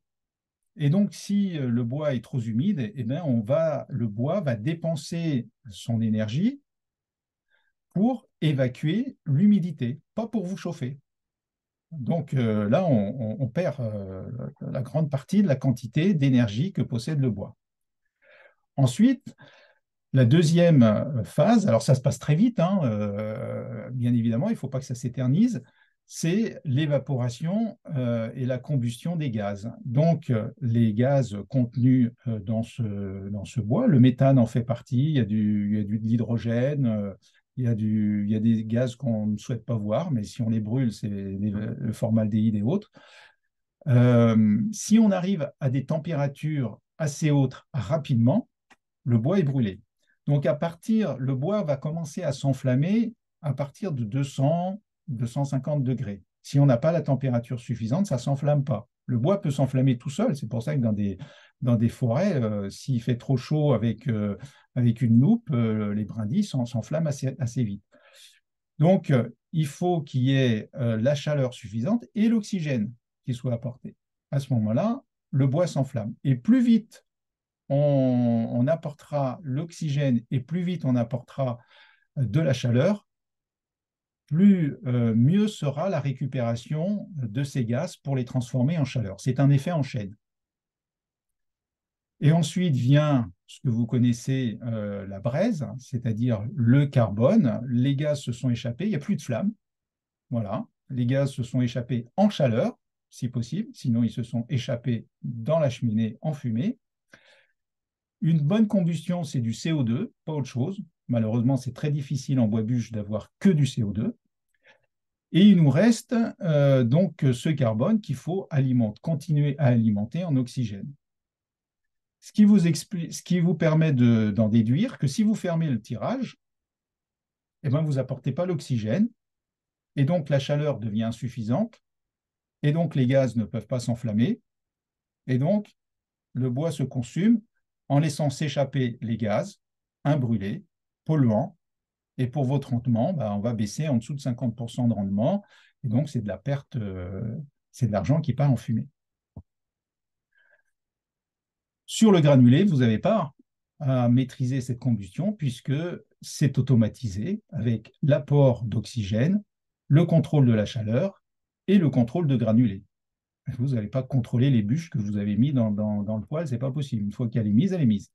Et donc, si le bois est trop humide, eh bien, le bois va dépenser son énergie pour évacuer l'humidité, pas pour vous chauffer. Donc là, on perd la grande partie de la quantité d'énergie que possède le bois. Ensuite, la deuxième phase, alors ça se passe très vite, bien évidemment, il ne faut pas que ça s'éternise, c'est l'évaporation et la combustion des gaz. Donc, les gaz contenus dans ce bois, le méthane en fait partie, il y a de l'hydrogène, il y a des gaz qu'on ne souhaite pas voir, mais si on les brûle, c'est le formaldéhyde et autres. Si on arrive à des températures assez hautes rapidement, le bois est brûlé. Donc, le bois va commencer à s'enflammer à partir de 200, 250 degrés. Si on n'a pas la température suffisante, ça ne s'enflamme pas. Le bois peut s'enflammer tout seul. C'est pour ça que dans des forêts, s'il fait trop chaud avec une loupe, les brindilles s'enflamment assez vite. Donc, il faut qu'il y ait la chaleur suffisante et l'oxygène qui soit apporté. À ce moment-là, le bois s'enflamme. Et plus vite on apportera l'oxygène et plus vite on apportera de la chaleur, mieux sera la récupération de ces gaz pour les transformer en chaleur. C'est un effet en chaîne. Et ensuite vient ce que vous connaissez, la braise, c'est-à-dire le carbone. Les gaz se sont échappés, il n'y a plus de flamme. Voilà, les gaz se sont échappés en chaleur, si possible, sinon ils se sont échappés dans la cheminée en fumée. Une bonne combustion, c'est du CO2, pas autre chose. Malheureusement, c'est très difficile en bois bûche d'avoir que du CO2. Et il nous reste donc ce carbone qu'il faut continuer à alimenter en oxygène. Ce qui vous permet d'en déduire que si vous fermez le tirage, eh ben, vous n'apportez pas l'oxygène, et donc la chaleur devient insuffisante, et donc les gaz ne peuvent pas s'enflammer, et donc le bois se consume en laissant s'échapper les gaz, un brûlé, polluant, et pour votre rendement, on va baisser en dessous de 50% de rendement, et donc c'est de la perte, c'est de l'argent qui part en fumée. Sur le granulé, vous n'avez pas à maîtriser cette combustion puisque c'est automatisé avec l'apport d'oxygène, le contrôle de la chaleur et le contrôle de granulé. Vous n'allez pas contrôler les bûches que vous avez mis dans le poêle, ce n'est pas possible. Une fois qu'elle est mise, elle est mise.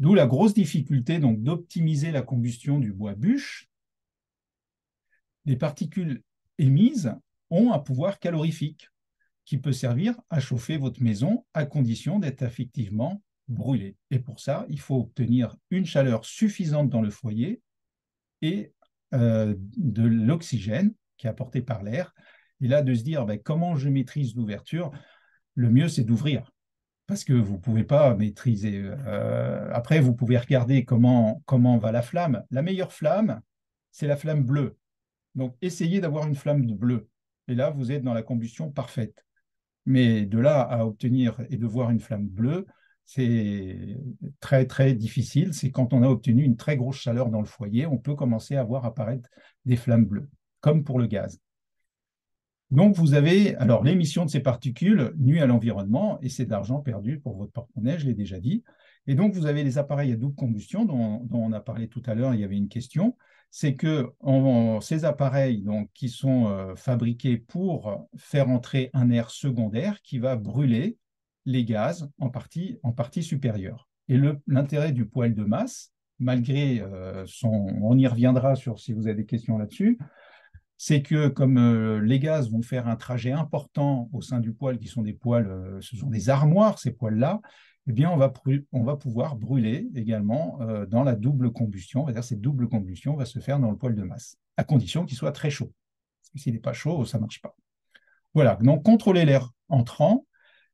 D'où la grosse difficulté donc d'optimiser la combustion du bois bûche. Les particules émises ont un pouvoir calorifique qui peut servir à chauffer votre maison à condition d'être effectivement brûlée. Et pour ça, il faut obtenir une chaleur suffisante dans le foyer et de l'oxygène qui est apporté par l'air. Et là, de se dire comment je maîtrise l'ouverture, le mieux, c'est d'ouvrir. Parce que vous ne pouvez pas maîtriser. Après, vous pouvez regarder comment va la flamme. La meilleure flamme, c'est la flamme bleue. Donc, essayez d'avoir une flamme bleue. Et là, vous êtes dans la combustion parfaite. Mais de là à obtenir et de voir une flamme bleue, c'est très, très difficile. C'est quand on a obtenu une très grosse chaleur dans le foyer, on peut commencer à voir apparaître des flammes bleues, comme pour le gaz. Donc, vous avez, alors l'émission de ces particules nuit à l'environnement et c'est de l'argent perdu pour votre porte-monnaie, je l'ai déjà dit. Et donc, vous avez les appareils à double combustion dont on a parlé tout à l'heure, il y avait une question. C'est que ces appareils donc, qui sont fabriqués pour faire entrer un air secondaire qui va brûler les gaz en partie supérieure. Et l'intérêt du poêle de masse, malgré on y reviendra si vous avez des questions là-dessus, c'est que comme les gaz vont faire un trajet important au sein du poêle, qui sont des poêles, ce sont des armoires, ces poêles-là, eh bien, on va pouvoir brûler également dans la double combustion. C'est-à-dire cette double combustion va se faire dans le poêle de masse, à condition qu'il soit très chaud. Parce que s'il n'est pas chaud, ça ne marche pas. Voilà, donc contrôler l'air entrant,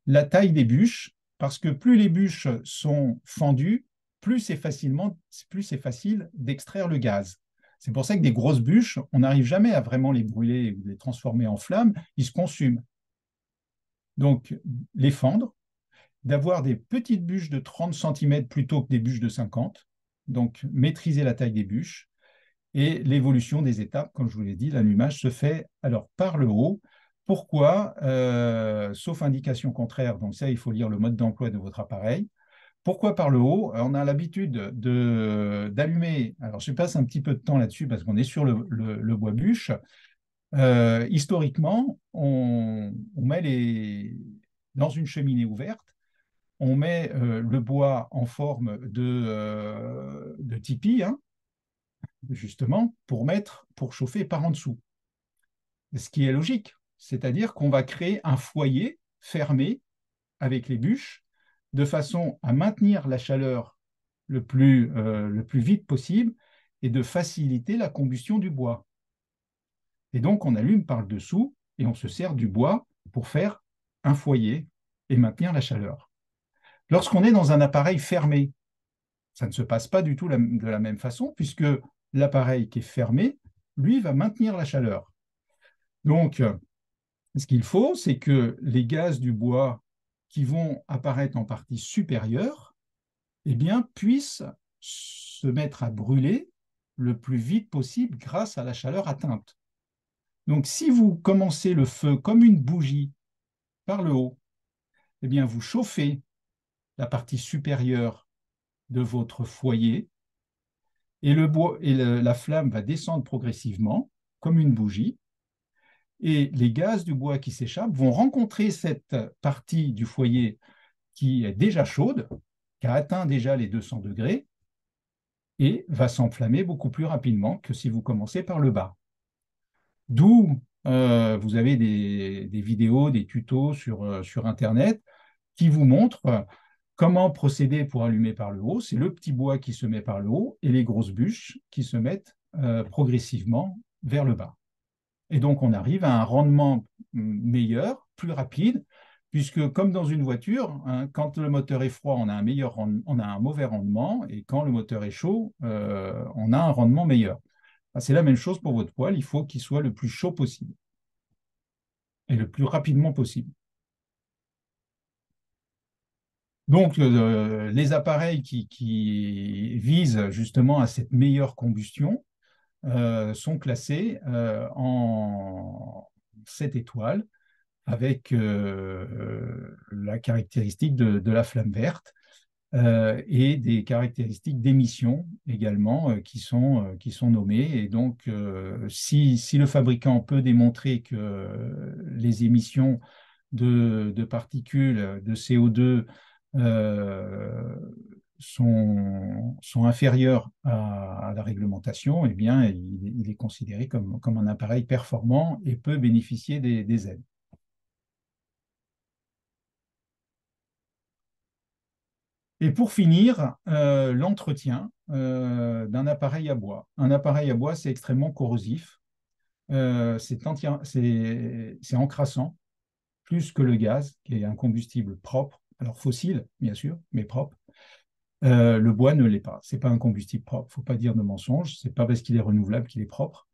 la taille des bûches, parce que plus les bûches sont fendues, plus c'est facile d'extraire le gaz. C'est pour ça que des grosses bûches, on n'arrive jamais à vraiment les brûler ou les transformer en flammes, ils se consument. Donc, les fendre, d'avoir des petites bûches de 30 cm plutôt que des bûches de 50, donc maîtriser la taille des bûches, et l'évolution des étapes, comme je vous l'ai dit, l'allumage se fait alors par le haut. Pourquoi sauf indication contraire, donc ça, il faut lire le mode d'emploi de votre appareil. Pourquoi par le haut? On a l'habitude d'allumer, alors je passe un petit peu de temps là-dessus parce qu'on est sur le bois bûche. Historiquement, on met dans une cheminée ouverte, on met le bois en forme de tipi, hein, justement, pour chauffer par en dessous. Ce qui est logique, c'est-à-dire qu'on va créer un foyer fermé avec les bûches de façon à maintenir la chaleur le plus vite possible et de faciliter la combustion du bois. Et donc, on allume par le dessous et on se sert du bois pour faire un foyer et maintenir la chaleur. Lorsqu'on est dans un appareil fermé, ça ne se passe pas du tout de la même façon, puisque l'appareil qui est fermé, lui, va maintenir la chaleur. Donc, ce qu'il faut, c'est que les gaz du bois qui vont apparaître en partie supérieure, eh bien, puissent se mettre à brûler le plus vite possible grâce à la chaleur atteinte. Donc, si vous commencez le feu comme une bougie par le haut, eh bien, vous chauffez la partie supérieure de votre foyer et la flamme va descendre progressivement comme une bougie. Et les gaz du bois qui s'échappent vont rencontrer cette partie du foyer qui est déjà chaude, qui a atteint déjà les 200 degrés, et va s'enflammer beaucoup plus rapidement que si vous commencez par le bas. D'où vous avez des vidéos, des tutos sur Internet qui vous montrent comment procéder pour allumer par le haut. C'est le petit bois qui se met par le haut et les grosses bûches qui se mettent progressivement vers le bas. Et donc, on arrive à un rendement meilleur, plus rapide, puisque comme dans une voiture, hein, quand le moteur est froid, on a un mauvais rendement, et quand le moteur est chaud, on a un rendement meilleur. C'est la même chose pour votre poêle, il faut qu'il soit le plus chaud possible et le plus rapidement possible. Donc, les appareils qui visent justement à cette meilleure combustion sont classés en 7 étoiles avec la caractéristique de la flamme verte et des caractéristiques d'émission également qui sont nommées. Et donc, si le fabricant peut démontrer que les émissions de particules de CO2 euh, sont inférieures à la réglementation, eh bien, il est considéré comme un appareil performant et peut bénéficier des aides. Et pour finir, l'entretien d'un appareil à bois. Un appareil à bois, c'est extrêmement corrosif, c'est encrassant, plus que le gaz, qui est un combustible propre, alors fossile, bien sûr, mais propre. Le bois ne l'est pas. C'est pas un combustible propre. Faut pas dire de mensonge. C'est pas parce qu'il est renouvelable qu'il est propre.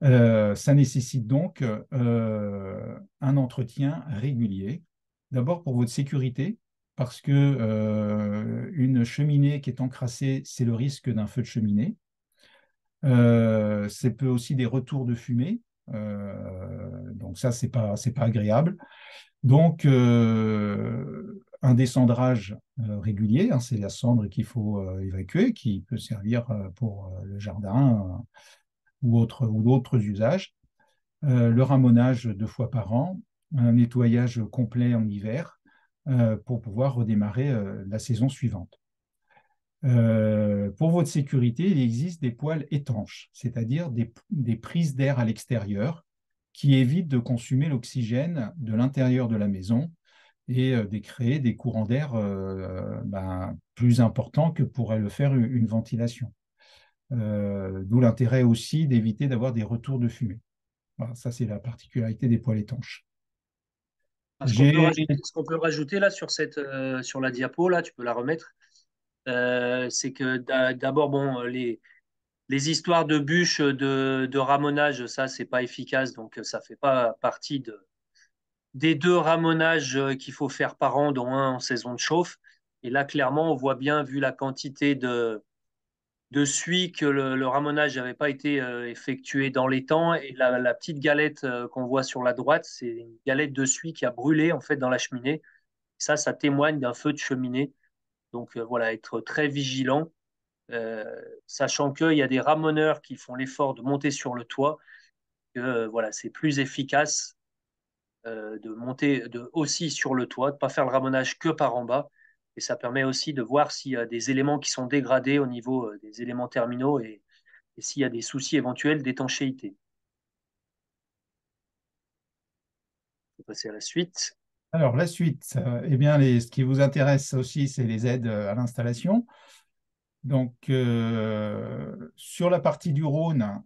Ça nécessite donc un entretien régulier. D'abord pour votre sécurité, parce que une cheminée qui est encrassée, c'est le risque d'un feu de cheminée. C'est peu aussi des retours de fumée. Donc ça, c'est pas agréable. Donc, un descendrage régulier, hein, c'est la cendre qu'il faut évacuer, qui peut servir pour le jardin ou d'autres usages. Le ramonage 2 fois par an, un nettoyage complet en hiver pour pouvoir redémarrer la saison suivante. Pour votre sécurité, il existe des poêles étanches, c'est-à-dire des prises d'air à l'extérieur qui évitent de consommer l'oxygène de l'intérieur de la maison et de créer des courants d'air plus importants que pourrait le faire une ventilation. D'où l'intérêt aussi d'éviter d'avoir des retours de fumée. Voilà, ça, c'est la particularité des poêles étanches. J'ai Ce qu'on peut rajouter là sur la diapo, là, tu peux la remettre, c'est que d'abord, bon, les histoires de bûches, de ramonage, ça, c'est pas efficace, donc ça fait pas partie des 2 ramonages qu'il faut faire par an, dont un en saison de chauffe. Et là, clairement, on voit bien, vu la quantité de suie, que le ramonage n'avait pas été effectué dans les temps. Et la petite galette qu'on voit sur la droite, c'est une galette de suie qui a brûlé en fait dans la cheminée. Ça témoigne d'un feu de cheminée. Donc voilà, être très vigilant, euh, sachant qu'il y a des ramoneurs qui font l'effort de monter sur le toit, que voilà, c'est plus efficace de monter aussi sur le toit, de ne pas faire le ramonage que par en bas. Et ça permet aussi de voir s'il y a des éléments qui sont dégradés au niveau des éléments terminaux. Et et s'il y a des soucis éventuels d'étanchéité. On va passer à la suite. Alors, la suite, eh bien, ce qui vous intéresse aussi, c'est les aides à l'installation. Donc, sur la partie du Rhône,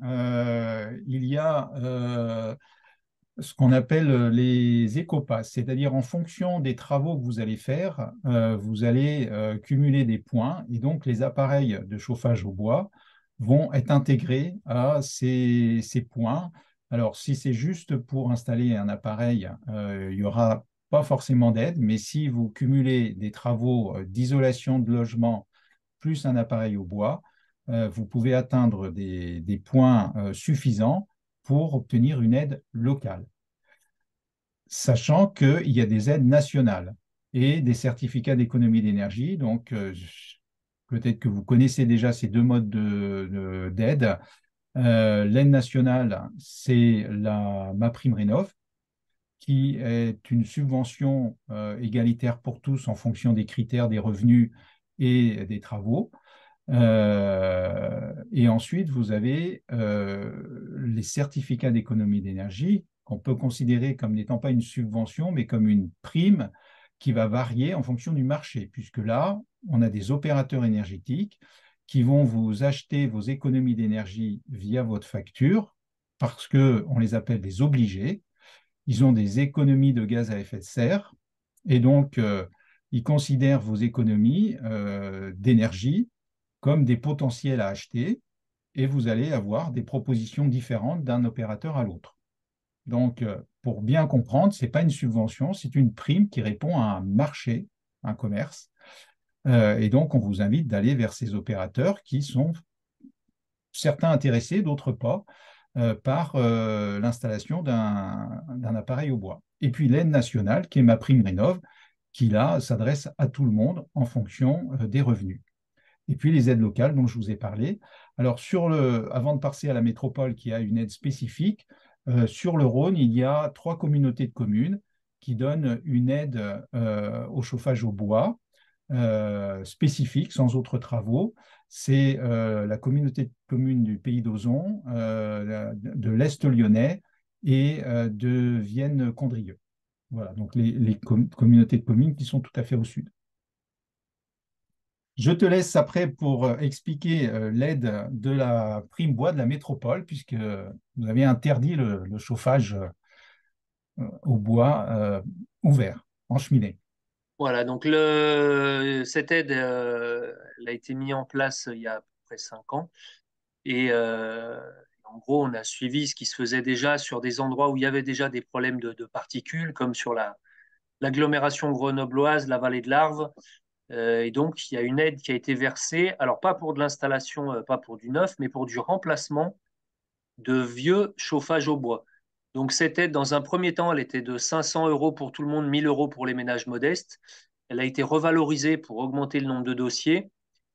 il y a ce qu'on appelle les écopasses, c'est-à-dire en fonction des travaux que vous allez faire, vous allez cumuler des points et donc les appareils de chauffage au bois vont être intégrés à ces points. Alors, si c'est juste pour installer un appareil, il n'y aura pas forcément d'aide, mais si vous cumulez des travaux d'isolation de logement plus un appareil au bois, vous pouvez atteindre des points suffisants pour obtenir une aide locale, sachant qu'il y a des aides nationales et des certificats d'économie d'énergie. Donc, peut-être que vous connaissez déjà ces deux modes d'aide. L'aide nationale, c'est la MaPrimeRénov', qui est une subvention égalitaire pour tous en fonction des critères des revenus et des travaux. Et ensuite, vous avez les certificats d'économie d'énergie qu'on peut considérer comme n'étant pas une subvention, mais comme une prime qui va varier en fonction du marché, puisque là, on a des opérateurs énergétiques qui vont vous acheter vos économies d'énergie via votre facture, parce qu'on les appelle des obligés. Ils ont des économies de gaz à effet de serre, et donc ils considèrent vos économies d'énergie comme des potentiels à acheter et vous allez avoir des propositions différentes d'un opérateur à l'autre. Donc, pour bien comprendre, ce n'est pas une subvention, c'est une prime qui répond à un marché, un commerce. Et donc, on vous invite d'aller vers ces opérateurs qui sont certains intéressés, d'autres pas, par l'installation d'un appareil au bois. Et puis l'aide nationale, qui est MaPrimeRénov', qui là s'adresse à tout le monde en fonction des revenus. Et puis les aides locales dont je vous ai parlé. Alors, avant de passer à la métropole qui a une aide spécifique, sur le Rhône, il y a 3 communautés de communes qui donnent une aide au chauffage au bois spécifique, sans autres travaux. C'est la communauté de communes du Pays d'Ozon, de l'Est lyonnais et de Vienne-Condrieu. Voilà, donc les communautés de communes qui sont tout à fait au sud. Je te laisse après pour expliquer l'aide de la prime bois de la métropole, puisque vous avez interdit le chauffage au bois ouvert, en cheminée. Voilà, donc cette aide elle a été mise en place il y a à peu près 5 ans. Et en gros, on a suivi ce qui se faisait déjà sur des endroits où il y avait déjà des problèmes de particules, comme sur l'agglomération grenobloise, la vallée de l'Arve. Et donc, il y a une aide qui a été versée, alors pas pour de l'installation, pas pour du neuf, mais pour du remplacement de vieux chauffages au bois. Donc, cette aide, dans un premier temps, elle était de 500 euros pour tout le monde, 1000 euros pour les ménages modestes. Elle a été revalorisée pour augmenter le nombre de dossiers.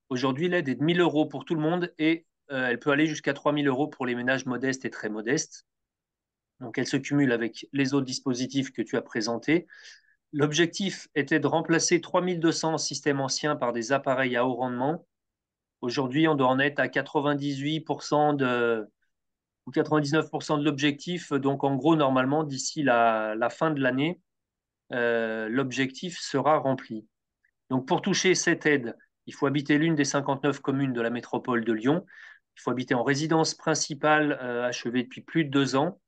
Aujourd'hui, l'aide est de 1000 euros pour tout le monde et elle peut aller jusqu'à 3000 euros pour les ménages modestes et très modestes. Donc, elle se cumule avec les autres dispositifs que tu as présentés. L'objectif était de remplacer 3200 systèmes anciens par des appareils à haut rendement. Aujourd'hui, on doit en être à 98% ou 99% de l'objectif. Donc, en gros, normalement, d'ici la fin de l'année, l'objectif sera rempli. Donc, pour toucher cette aide, il faut habiter l'une des 59 communes de la métropole de Lyon. Il faut habiter en résidence principale achevée depuis plus de 2 ans.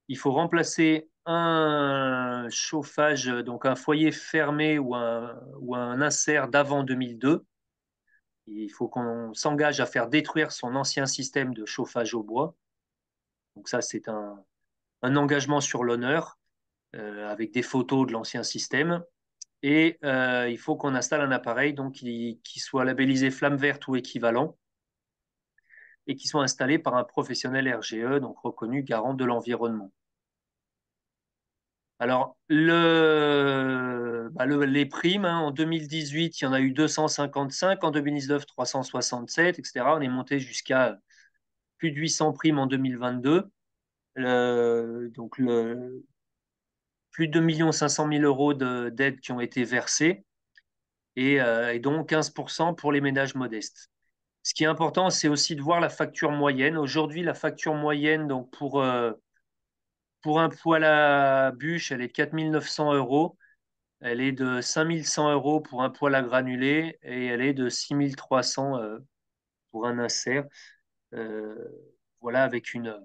Il faut remplacer un chauffage, donc un foyer fermé ou un insert d'avant 2002. Il faut qu'on s'engage à faire détruire son ancien système de chauffage au bois. Donc ça, c'est un engagement sur l'honneur avec des photos de l'ancien système. Et il faut qu'on installe un appareil donc, qui soit labellisé flamme verte ou équivalent et qui soit installé par un professionnel RGE, donc reconnu garant de l'environnement. Alors, les primes, hein, en 2018, il y en a eu 255, en 2019, 367, etc. On est monté jusqu'à plus de 800 primes en 2022. Donc, plus de 2 500 000 euros d'aides qui ont été versées et donc 15% pour les ménages modestes. Ce qui est important, c'est aussi de voir la facture moyenne. Aujourd'hui, la facture moyenne, donc pour un poêle à bûche, elle est de 4 900 euros. Elle est de 5 100 euros pour un poêle à granulés et elle est de 6 300 pour un insert. Euh, voilà, avec une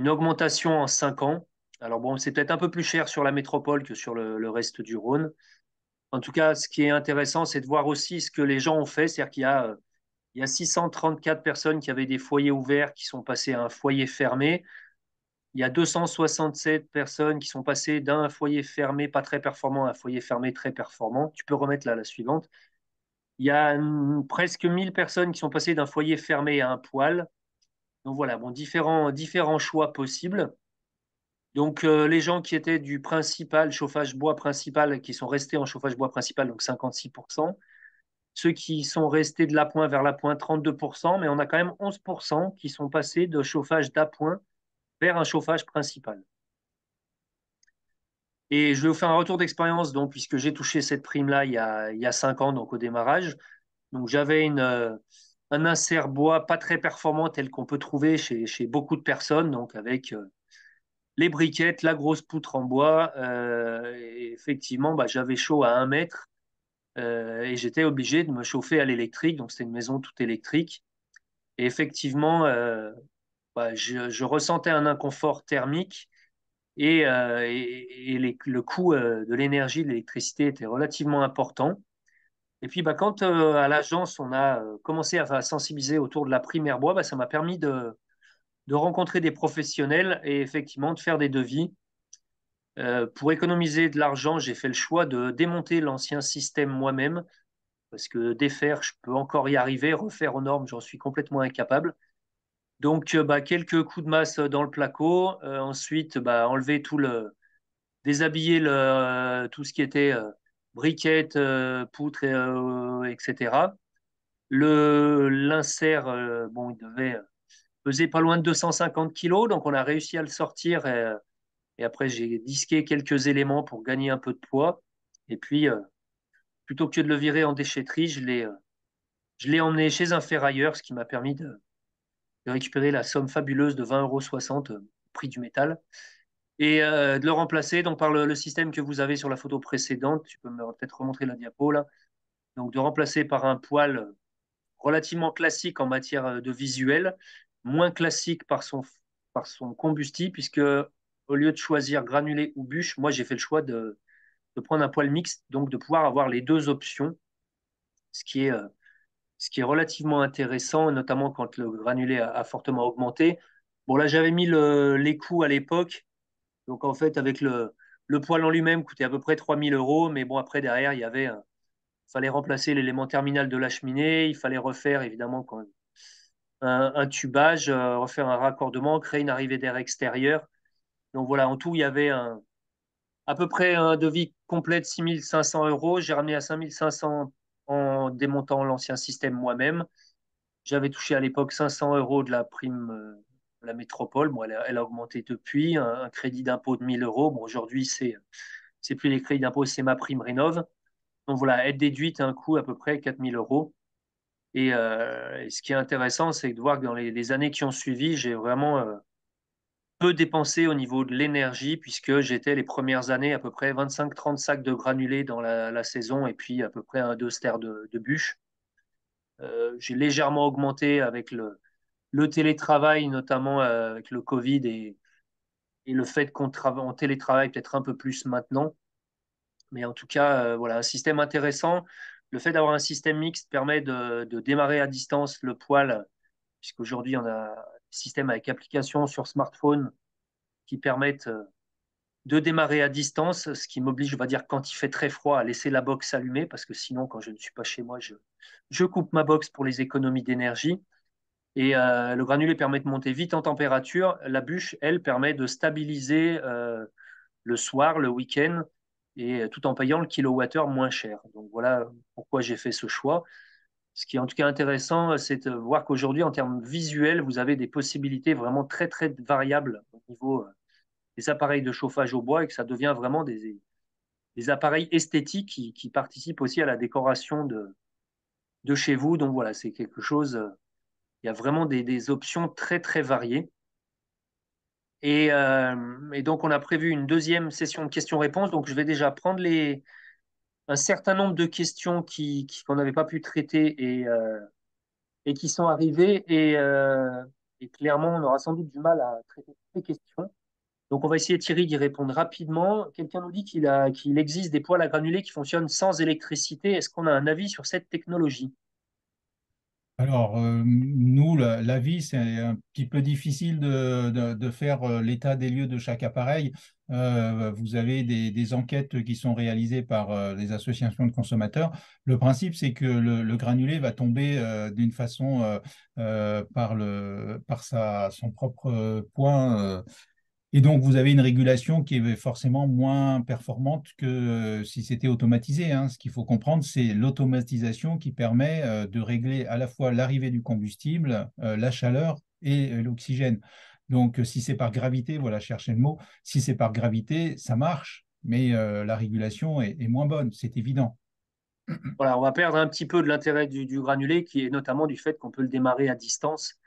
augmentation en 5 ans. Alors bon, c'est peut-être un peu plus cher sur la métropole que sur le reste du Rhône. En tout cas, ce qui est intéressant, c'est de voir aussi ce que les gens ont fait. C'est-à-dire qu'il y a 634 personnes qui avaient des foyers ouverts qui sont passées à un foyer fermé. Il y a 267 personnes qui sont passées d'un foyer fermé pas très performant à un foyer fermé très performant. Tu peux remettre là la suivante. Il y a presque 1000 personnes qui sont passées d'un foyer fermé à un poêle. Donc voilà, bon, différents choix possibles. Donc les gens qui étaient du principal, chauffage bois principal, qui sont restés en chauffage bois principal, donc 56%. Ceux qui sont restés de l'appoint vers l'appoint, 32%, mais on a quand même 11% qui sont passés de chauffage d'appoint vers un chauffage principal. Et je vais vous faire un retour d'expérience, donc, puisque j'ai touché cette prime-là il y a 5 ans, donc au démarrage. Donc j'avais un insert bois pas très performant tel qu'on peut trouver chez beaucoup de personnes, donc avec les briquettes, la grosse poutre en bois. Et effectivement, bah, j'avais chaud à 1 mètre et j'étais obligé de me chauffer à l'électrique. Donc c'était une maison toute électrique. Et effectivement, bah, je ressentais un inconfort thermique et le coût de l'énergie, de l'électricité était relativement important. Et puis, bah, quand à l'agence, on a commencé à sensibiliser autour de la primaire bois, bah, ça m'a permis de rencontrer des professionnels et effectivement de faire des devis. Pour économiser de l'argent, j'ai fait le choix de démonter l'ancien système moi-même, parce que défaire, je peux encore y arriver, refaire aux normes, j'en suis complètement incapable. Donc, bah, quelques coups de masse dans le placo, ensuite, bah, enlever déshabiller tout ce qui était briquettes, poutres, etc. L'insert, bon, il devait peser pas loin de 250 kilos, donc on a réussi à le sortir et après j'ai disqué quelques éléments pour gagner un peu de poids. Et puis, plutôt que de le virer en déchetterie, je l'ai emmené chez un ferrailleur, ce qui m'a permis de récupérer la somme fabuleuse de 20,60 € au prix du métal et de le remplacer donc, par le système que vous avez sur la photo précédente. Tu peux peut-être remontrer la diapo là. Donc, de remplacer par un poêle relativement classique en matière de visuel, moins classique par son combustible, puisque au lieu de choisir granulé ou bûche, moi j'ai fait le choix de prendre un poêle mixte, donc de pouvoir avoir les deux options, ce qui est, euh, ce qui est relativement intéressant, notamment quand le granulé a fortement augmenté. Bon, là j'avais mis les coûts à l'époque, donc en fait avec le poêle en lui-même coûtait à peu près 3 000 €, mais bon après derrière il fallait remplacer l'élément terminal de la cheminée, il fallait refaire évidemment quand un tubage, refaire un raccordement, créer une arrivée d'air extérieur. Donc voilà, en tout, il y avait à peu près un devis complet de 6 500 euros. J'ai ramené à 5 500 en démontant l'ancien système moi-même. J'avais touché à l'époque 500 euros de la prime de la métropole. Bon, elle a augmenté depuis. Un crédit d'impôt de 1 000 €. Bon, aujourd'hui, c'est plus les crédits d'impôt, c'est ma prime rénov. Donc voilà, être déduite à un coût à peu près 4 000 €. Et ce qui est intéressant, c'est de voir que dans les années qui ont suivi, j'ai vraiment peu dépensé au niveau de l'énergie, puisque j'étais les premières années à peu près 25-30 sacs de granulés dans la saison et puis à peu près un 2 stères de bûches. J'ai légèrement augmenté avec le télétravail, notamment avec le Covid et le fait qu'on travaille en télétravail peut-être un peu plus maintenant. Mais en tout cas, voilà, un système intéressant. Le fait d'avoir un système mixte permet de démarrer à distance le poêle, puisqu'aujourd'hui, on a un système avec application sur smartphone qui permettent de démarrer à distance, ce qui m'oblige, on va dire, quand il fait très froid, à laisser la box allumée, parce que sinon, quand je ne suis pas chez moi, je coupe ma box pour les économies d'énergie. Et le granulé permet de monter vite en température. La bûche, elle, permet de stabiliser le soir, le week-end, et tout en payant le kilowattheure moins cher. Donc voilà pourquoi j'ai fait ce choix. Ce qui est en tout cas intéressant, c'est de voir qu'aujourd'hui, en termes visuels, vous avez des possibilités vraiment très, très variables au niveau des appareils de chauffage au bois et que ça devient vraiment des appareils esthétiques qui participent aussi à la décoration de chez vous. Donc voilà, c'est quelque chose, il y a vraiment des options très, très variées. Et donc, on a prévu une deuxième session de questions-réponses. Donc, je vais déjà prendre un certain nombre de questions qu'on n'avait pas pu traiter et qui sont arrivées. Et clairement, on aura sans doute du mal à traiter toutes les questions. Donc, on va essayer, Thierry, d'y répondre rapidement. Quelqu'un nous dit qu'il existe des poêles à granulés qui fonctionnent sans électricité. Est-ce qu'on a un avis sur cette technologie? Alors, nous, la vie, c'est un petit peu difficile de faire l'état des lieux de chaque appareil. Vous avez des enquêtes qui sont réalisées par les associations de consommateurs. Le principe, c'est que le granulé va tomber d'une façon par son propre point. Et donc, vous avez une régulation qui est forcément moins performante que si c'était automatisé, hein. Ce qu'il faut comprendre, c'est l'automatisation qui permet de régler à la fois l'arrivée du combustible, la chaleur et l'oxygène. Donc, si c'est par gravité, voilà, cherchez le mot, si c'est par gravité, ça marche, mais la régulation est moins bonne, c'est évident. Voilà, on va perdre un petit peu de l'intérêt du granulé, qui est notamment du fait qu'on peut le démarrer à distance.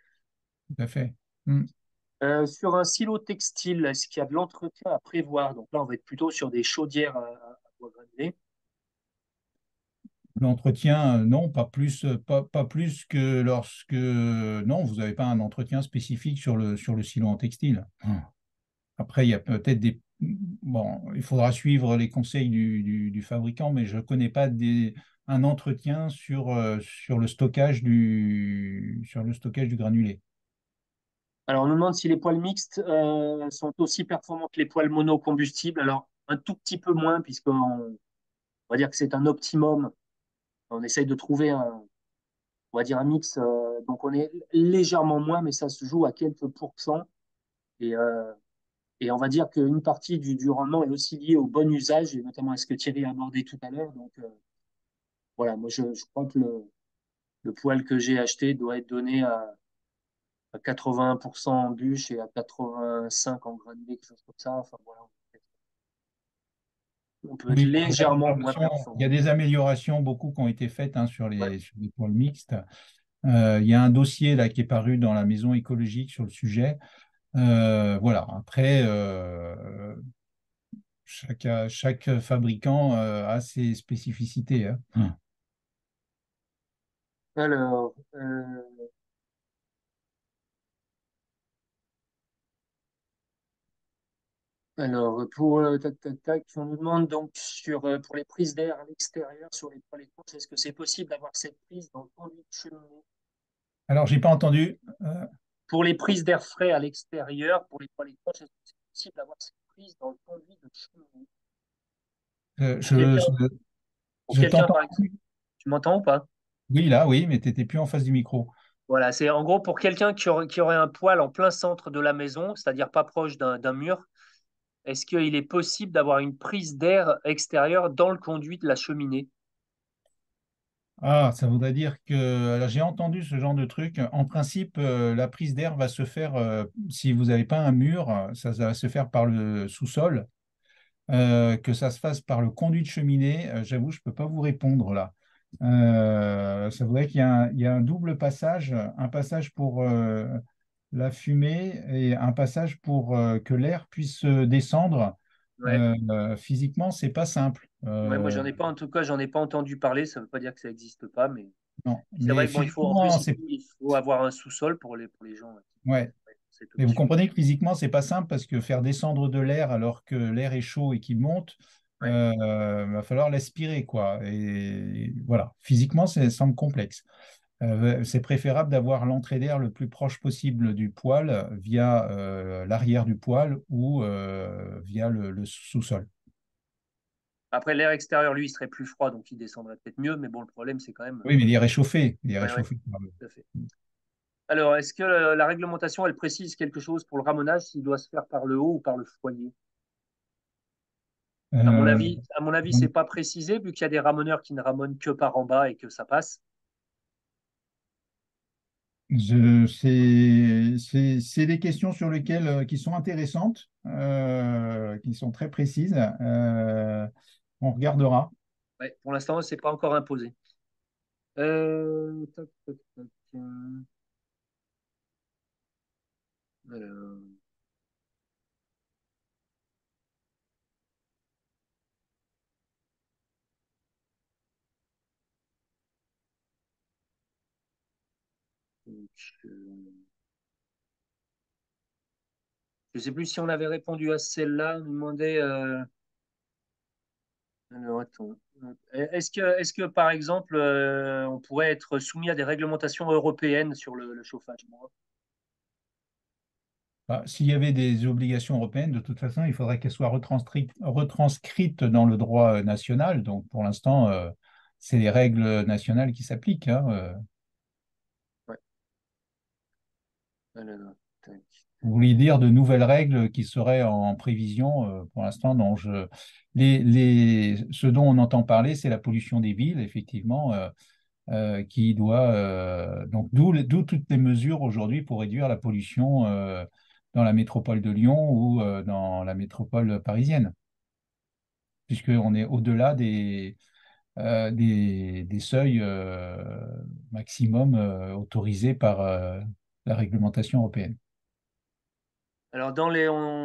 Tout à fait. Hmm. Sur un silo textile, est-ce qu'il y a de l'entretien à prévoir? Donc là, on va être plutôt sur des chaudières à bois granulé. L'entretien, non, pas plus que lorsque... Non, vous n'avez pas un entretien spécifique sur le silo en textile. Après, il y a peut-être des... Bon, il faudra suivre les conseils du fabricant, mais je ne connais pas un entretien sur le stockage du granulé. Alors, on nous demande si les poêles mixtes sont aussi performants que les poêles monocombustibles. Alors, un tout petit peu moins, puisqu'on va dire que c'est un optimum. On essaye de trouver on va dire un mix. Donc, on est légèrement moins, mais ça se joue à quelques pourcents. Et, euh, et on va dire qu'une partie du rendement est aussi liée au bon usage, et notamment à ce que Thierry a abordé tout à l'heure. Donc, voilà, moi, je crois que le poêle que j'ai acheté doit être donné à 80% en bûche et à 85 en granulé, quelque chose comme ça. Enfin, voilà, on peut être Oui, légèrement moins il y a performant. des améliorations, beaucoup qui ont été faites hein, Ouais. sur les poêles mixtes. Il y a un dossier là qui est paru dans la Maison écologique sur le sujet. Voilà. Après, chaque fabricant a ses spécificités, hein. Alors, pour tac, tac, tac, on nous demande donc pour les prises d'air à l'extérieur sur les poêles étanches, est-ce que c'est possible d'avoir cette prise dans le conduit de cheminée? Alors, j'ai pas entendu. Pour les prises d'air frais à l'extérieur, pour les poêles étanches, est-ce que c'est possible d'avoir cette prise dans le conduit de cheminée? Euh, Pour je, quelqu'un, je, pour je quelqu'un, t'entends. par exemple, tu m'entends ou pas? Oui, là, oui, mais tu n'étais plus en face du micro. Voilà, c'est en gros pour quelqu'un qui aurait un poêle en plein centre de la maison, c'est-à-dire pas proche d'un mur. Est-ce qu'il est possible d'avoir une prise d'air extérieur dans le conduit de la cheminée? Ah, ça voudrait dire que alors, j'ai entendu ce genre de truc. En principe, la prise d'air va se faire, si vous n'avez pas un mur, ça va se faire par le sous-sol. Que ça se fasse par le conduit de cheminée, j'avoue, je ne peux pas vous répondre là. Ça voudrait il y a un double passage, un passage pour la fumée et un passage pour que l'air puisse descendre. Ouais. Physiquement, c'est pas simple. Ouais, moi j'en ai pas, en tout cas, j'en ai pas entendu parler. Ça veut pas dire que ça n'existe pas, mais Non, c'est mais vrai que bon, il faut en plus physiquement, c'est il faut avoir un sous-sol pour les gens qui ouais. ont cette Mais vous option. comprenez que physiquement, c'est pas simple parce que faire descendre de l'air alors que l'air est chaud et qu'il monte, Ouais. va falloir l'aspirer, quoi. Et voilà, physiquement, ça semble complexe. C'est préférable d'avoir l'entrée d'air le plus proche possible du poêle via l'arrière du poêle ou via le sous-sol. Après, l'air extérieur, lui, il serait plus froid, donc il descendrait peut-être mieux. Mais bon, le problème, c'est quand même. Oui, mais il est réchauffé. Il est Ouais, ouais, réchauffé tout à fait. Alors, est-ce que la réglementation, elle précise quelque chose pour le ramonage, s'il doit se faire par le haut ou par le foyer? Euh, À mon avis, c'est pas précisé, vu qu'il y a des ramoneurs qui ne ramonent que par en bas et que ça passe. c'est des questions sur lesquelles qui sont intéressantes, qui sont très précises. On regardera. Ouais, pour l'instant, c'est pas encore imposé. Tac, tac, tac, alors, donc, je ne sais plus si on avait répondu à celle-là. On nous demandait. Alors, attends. Est-ce que, par exemple, on pourrait être soumis à des réglementations européennes sur le chauffage? Bon. Bah, s'il y avait des obligations européennes, de toute façon, il faudrait qu'elles soient retranscrites dans le droit national. Donc, pour l'instant, c'est les règles nationales qui s'appliquent, hein. Ouais. Alors, tac, Vous tac. voulez dire de nouvelles règles qui seraient en prévision, pour l'instant, non. Ce dont on entend parler, c'est la pollution des villes, effectivement, qui doit. Donc, d'où toutes les mesures aujourd'hui pour réduire la pollution dans la métropole de Lyon ou dans la métropole parisienne, puisqu'on est au-delà des seuils maximum autorisés par la réglementation européenne. Alors,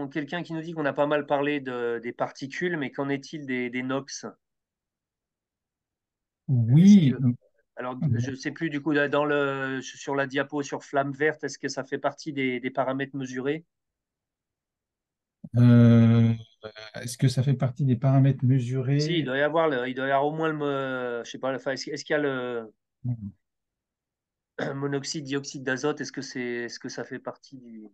quelqu'un qui nous dit qu'on a pas mal parlé des particules, mais qu'en est-il des NOx? Est-ce Oui, que, alors, je ne sais plus du coup, sur la diapo sur flamme verte, est-ce que ça fait partie des paramètres mesurés? euh, est-ce que ça fait partie des paramètres Si, mesurés? il doit y avoir au moins je sais pas, enfin, est-ce qu'il y a le monoxyde, dioxyde d'azote? Est-ce que ça fait partie du,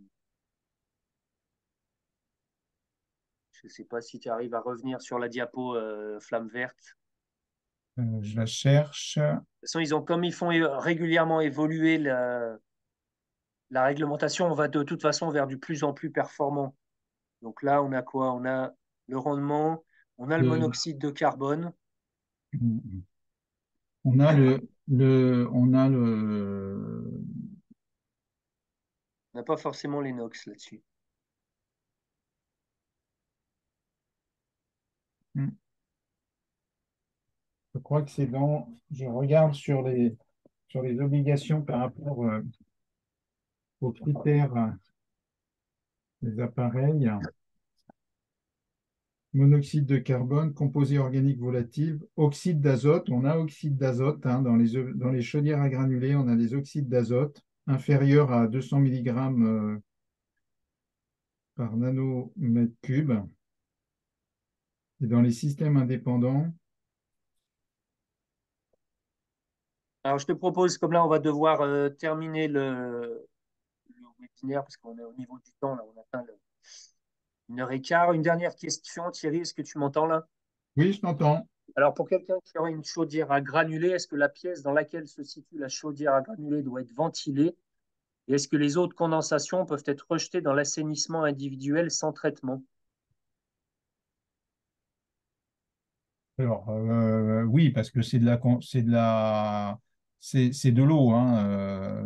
je ne sais pas si tu arrives à revenir sur la diapo flamme verte. Je la cherche. De toute façon, comme ils font régulièrement évoluer la réglementation, on va de toute façon vers du plus en plus performant. Donc là, on a quoi? On a le rendement, on a le Le- monoxyde de carbone, on a on a le, on n'a pas forcément les NOx là-dessus. je crois que c'est je regarde sur les obligations par rapport aux critères des appareils. Monoxyde de carbone, composés organiques volatiles, oxyde d'azote. On a oxyde d'azote hein, dans les chaudières à granulés, on a des oxydes d'azote inférieurs à 200 mg par nanomètre cube. Et dans les systèmes indépendants, Alors, je te propose, comme là, on va devoir terminer le webinaire parce qu'on est au niveau du temps, là, on atteint 1h15. Une dernière question, Thierry, est-ce que tu m'entends là? oui, je t'entends. Alors, pour quelqu'un qui aurait une chaudière à granulés, est-ce que la pièce dans laquelle se situe la chaudière à granulés doit être ventilée? Et est-ce que les eaux de condensation peuvent être rejetées dans l'assainissement individuel sans traitement? Alors, oui, parce que c'est de l'eau, hein.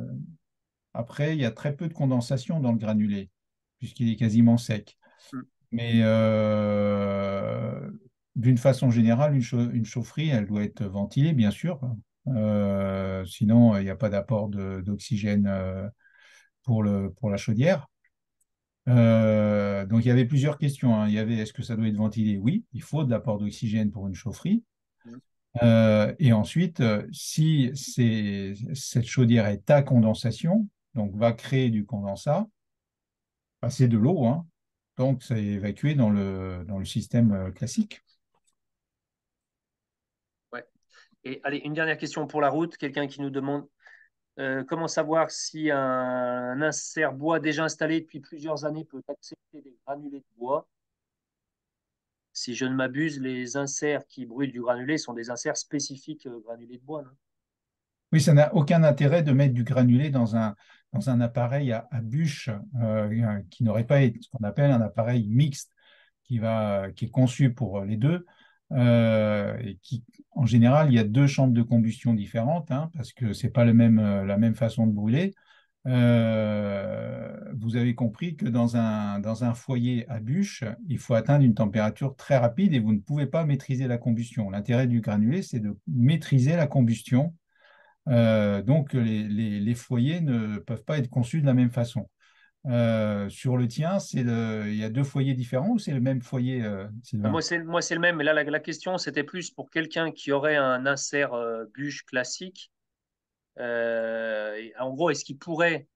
Après, il y a très peu de condensation dans le granulé, puisqu'il est quasiment sec. Hmm. Mais d'une façon générale, une chaufferie, elle doit être ventilée, bien sûr. Sinon, il n'y a pas d'apport d'oxygène pour la chaudière. Donc, il y avait plusieurs questions, hein. Il y avait, est-ce que ça doit être ventilé? Oui, il faut de l'apport d'oxygène pour une chaufferie. Hmm. Et ensuite, si cette chaudière est à condensation, donc va créer du condensat, bah, c'est de l'eau, hein. Donc c'est évacué dans le système classique. Ouais. Et allez, une dernière question pour la route. Quelqu'un qui nous demande comment savoir si un insert bois déjà installé depuis plusieurs années peut accepter des granulés de bois. Si je ne m'abuse, les inserts qui brûlent du granulé sont des inserts spécifiques granulés de bois, non? Oui, ça n'a aucun intérêt de mettre du granulé dans un appareil à bûche qui n'aurait pas été ce qu'on appelle un appareil mixte qui est conçu pour les deux. Et qui, en général, il y a deux chambres de combustion différentes hein, parce que c'est pas la même façon de brûler. Vous avez compris que dans un foyer à bûche, il faut atteindre une température très rapide et vous ne pouvez pas maîtriser la combustion. L'intérêt du granulé, c'est de maîtriser la combustion Donc, les foyers ne peuvent pas être conçus de la même façon. Sur le tien, il y a deux foyers différents ou c'est le même foyer, Moi, Sylvain? c'est le même. Mais là, la question, c'était plus pour quelqu'un qui aurait un insert bûche classique. En gros, est-ce qu'il pourrait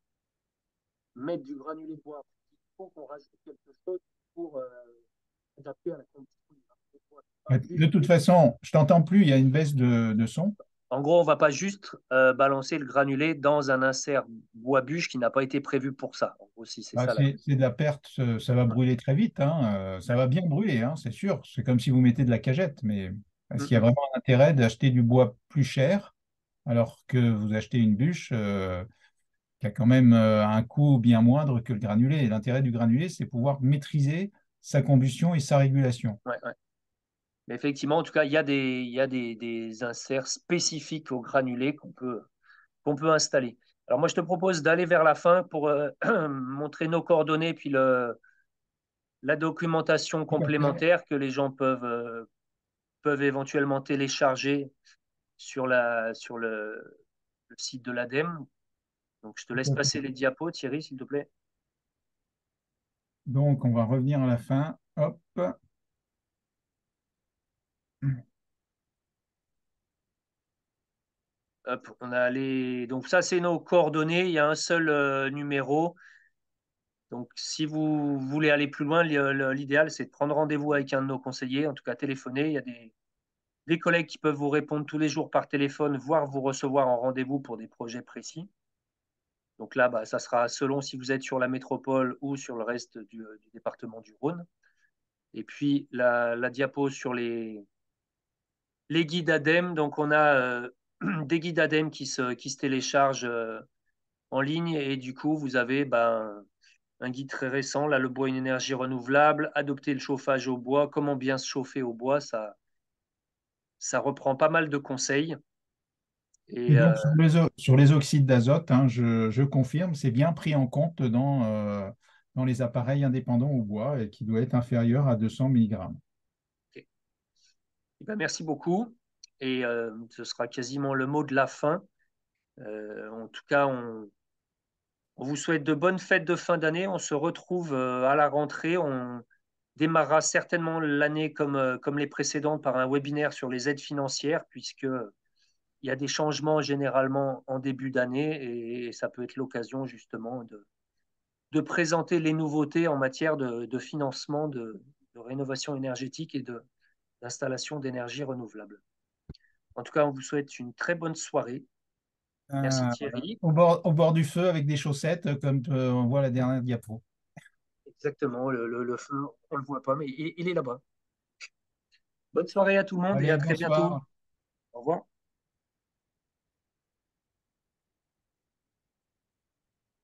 mettre du granulé de bois? Il faut qu'on rajoute quelque chose pour adapter à la condition du granulé de bois. Pas De juste. toute façon, je t'entends plus, il y a une baisse de son. En gros, on ne va pas juste balancer le granulé dans un insert bois bûche qui n'a pas été prévu pour ça. En gros, si c'est Ah, ça là. c'est de la perte, ça va brûler très vite, hein, ça va bien brûler, hein, c'est sûr. C'est comme si vous mettez de la cagette, mais est-ce qu'il y a vraiment un intérêt d'acheter du bois plus cher alors que vous achetez une bûche qui a quand même un coût bien moindre que le granulé? Et l'intérêt du granulé, c'est pouvoir maîtriser sa combustion et sa régulation. Ouais, ouais. Mais effectivement, en tout cas, il y a des inserts spécifiques au granulé qu'on peut installer. Alors moi, je te propose d'aller vers la fin pour montrer nos coordonnées puis la documentation Tout à fait. complémentaire que les gens peuvent éventuellement télécharger sur le site de l'ADEME. Donc, je te laisse Tout à fait. passer les diapos, Thierry, s'il te plaît. Donc, on va revenir à la fin. Hop. Hop, donc ça, c'est nos coordonnées. Il y a un seul numéro. Donc, si vous voulez aller plus loin, l'idéal, c'est de prendre rendez-vous avec un de nos conseillers, en tout cas téléphoner. Il y a des collègues qui peuvent vous répondre tous les jours par téléphone, voire vous recevoir en rendez-vous pour des projets précis. Donc là, bah, ça sera selon si vous êtes sur la métropole ou sur le reste du département du Rhône. Et puis, la diapo sur les guides ADEME. Donc, on a des guides ADEME qui se téléchargent en ligne et du coup, vous avez ben, un guide très récent, là, le bois, une énergie renouvelable, adopter le chauffage au bois, comment bien se chauffer au bois, ça reprend pas mal de conseils. Et Et donc, sur les oxydes d'azote, hein, je confirme, c'est bien pris en compte dans les appareils indépendants au bois et qui doit être inférieur à 200 milligrammes. okay. Et ben, merci beaucoup. Et ce sera quasiment le mot de la fin. En tout cas, on vous souhaite de bonnes fêtes de fin d'année. On se retrouve à la rentrée. On démarrera certainement l'année comme les précédentes par un webinaire sur les aides financières, puisque il y a des changements généralement en début d'année et ça peut être l'occasion justement de présenter les nouveautés en matière de financement, de rénovation énergétique et d'installation d'énergie renouvelable. En tout cas, on vous souhaite une très bonne soirée. Merci Euh, Thierry. Au bord du feu avec des chaussettes, comme on voit la dernière diapo. Exactement, le feu, on ne le voit pas, mais il est là-bas. Bonne soirée à tout le monde et à Allez, très bientôt. bonsoir. Au revoir.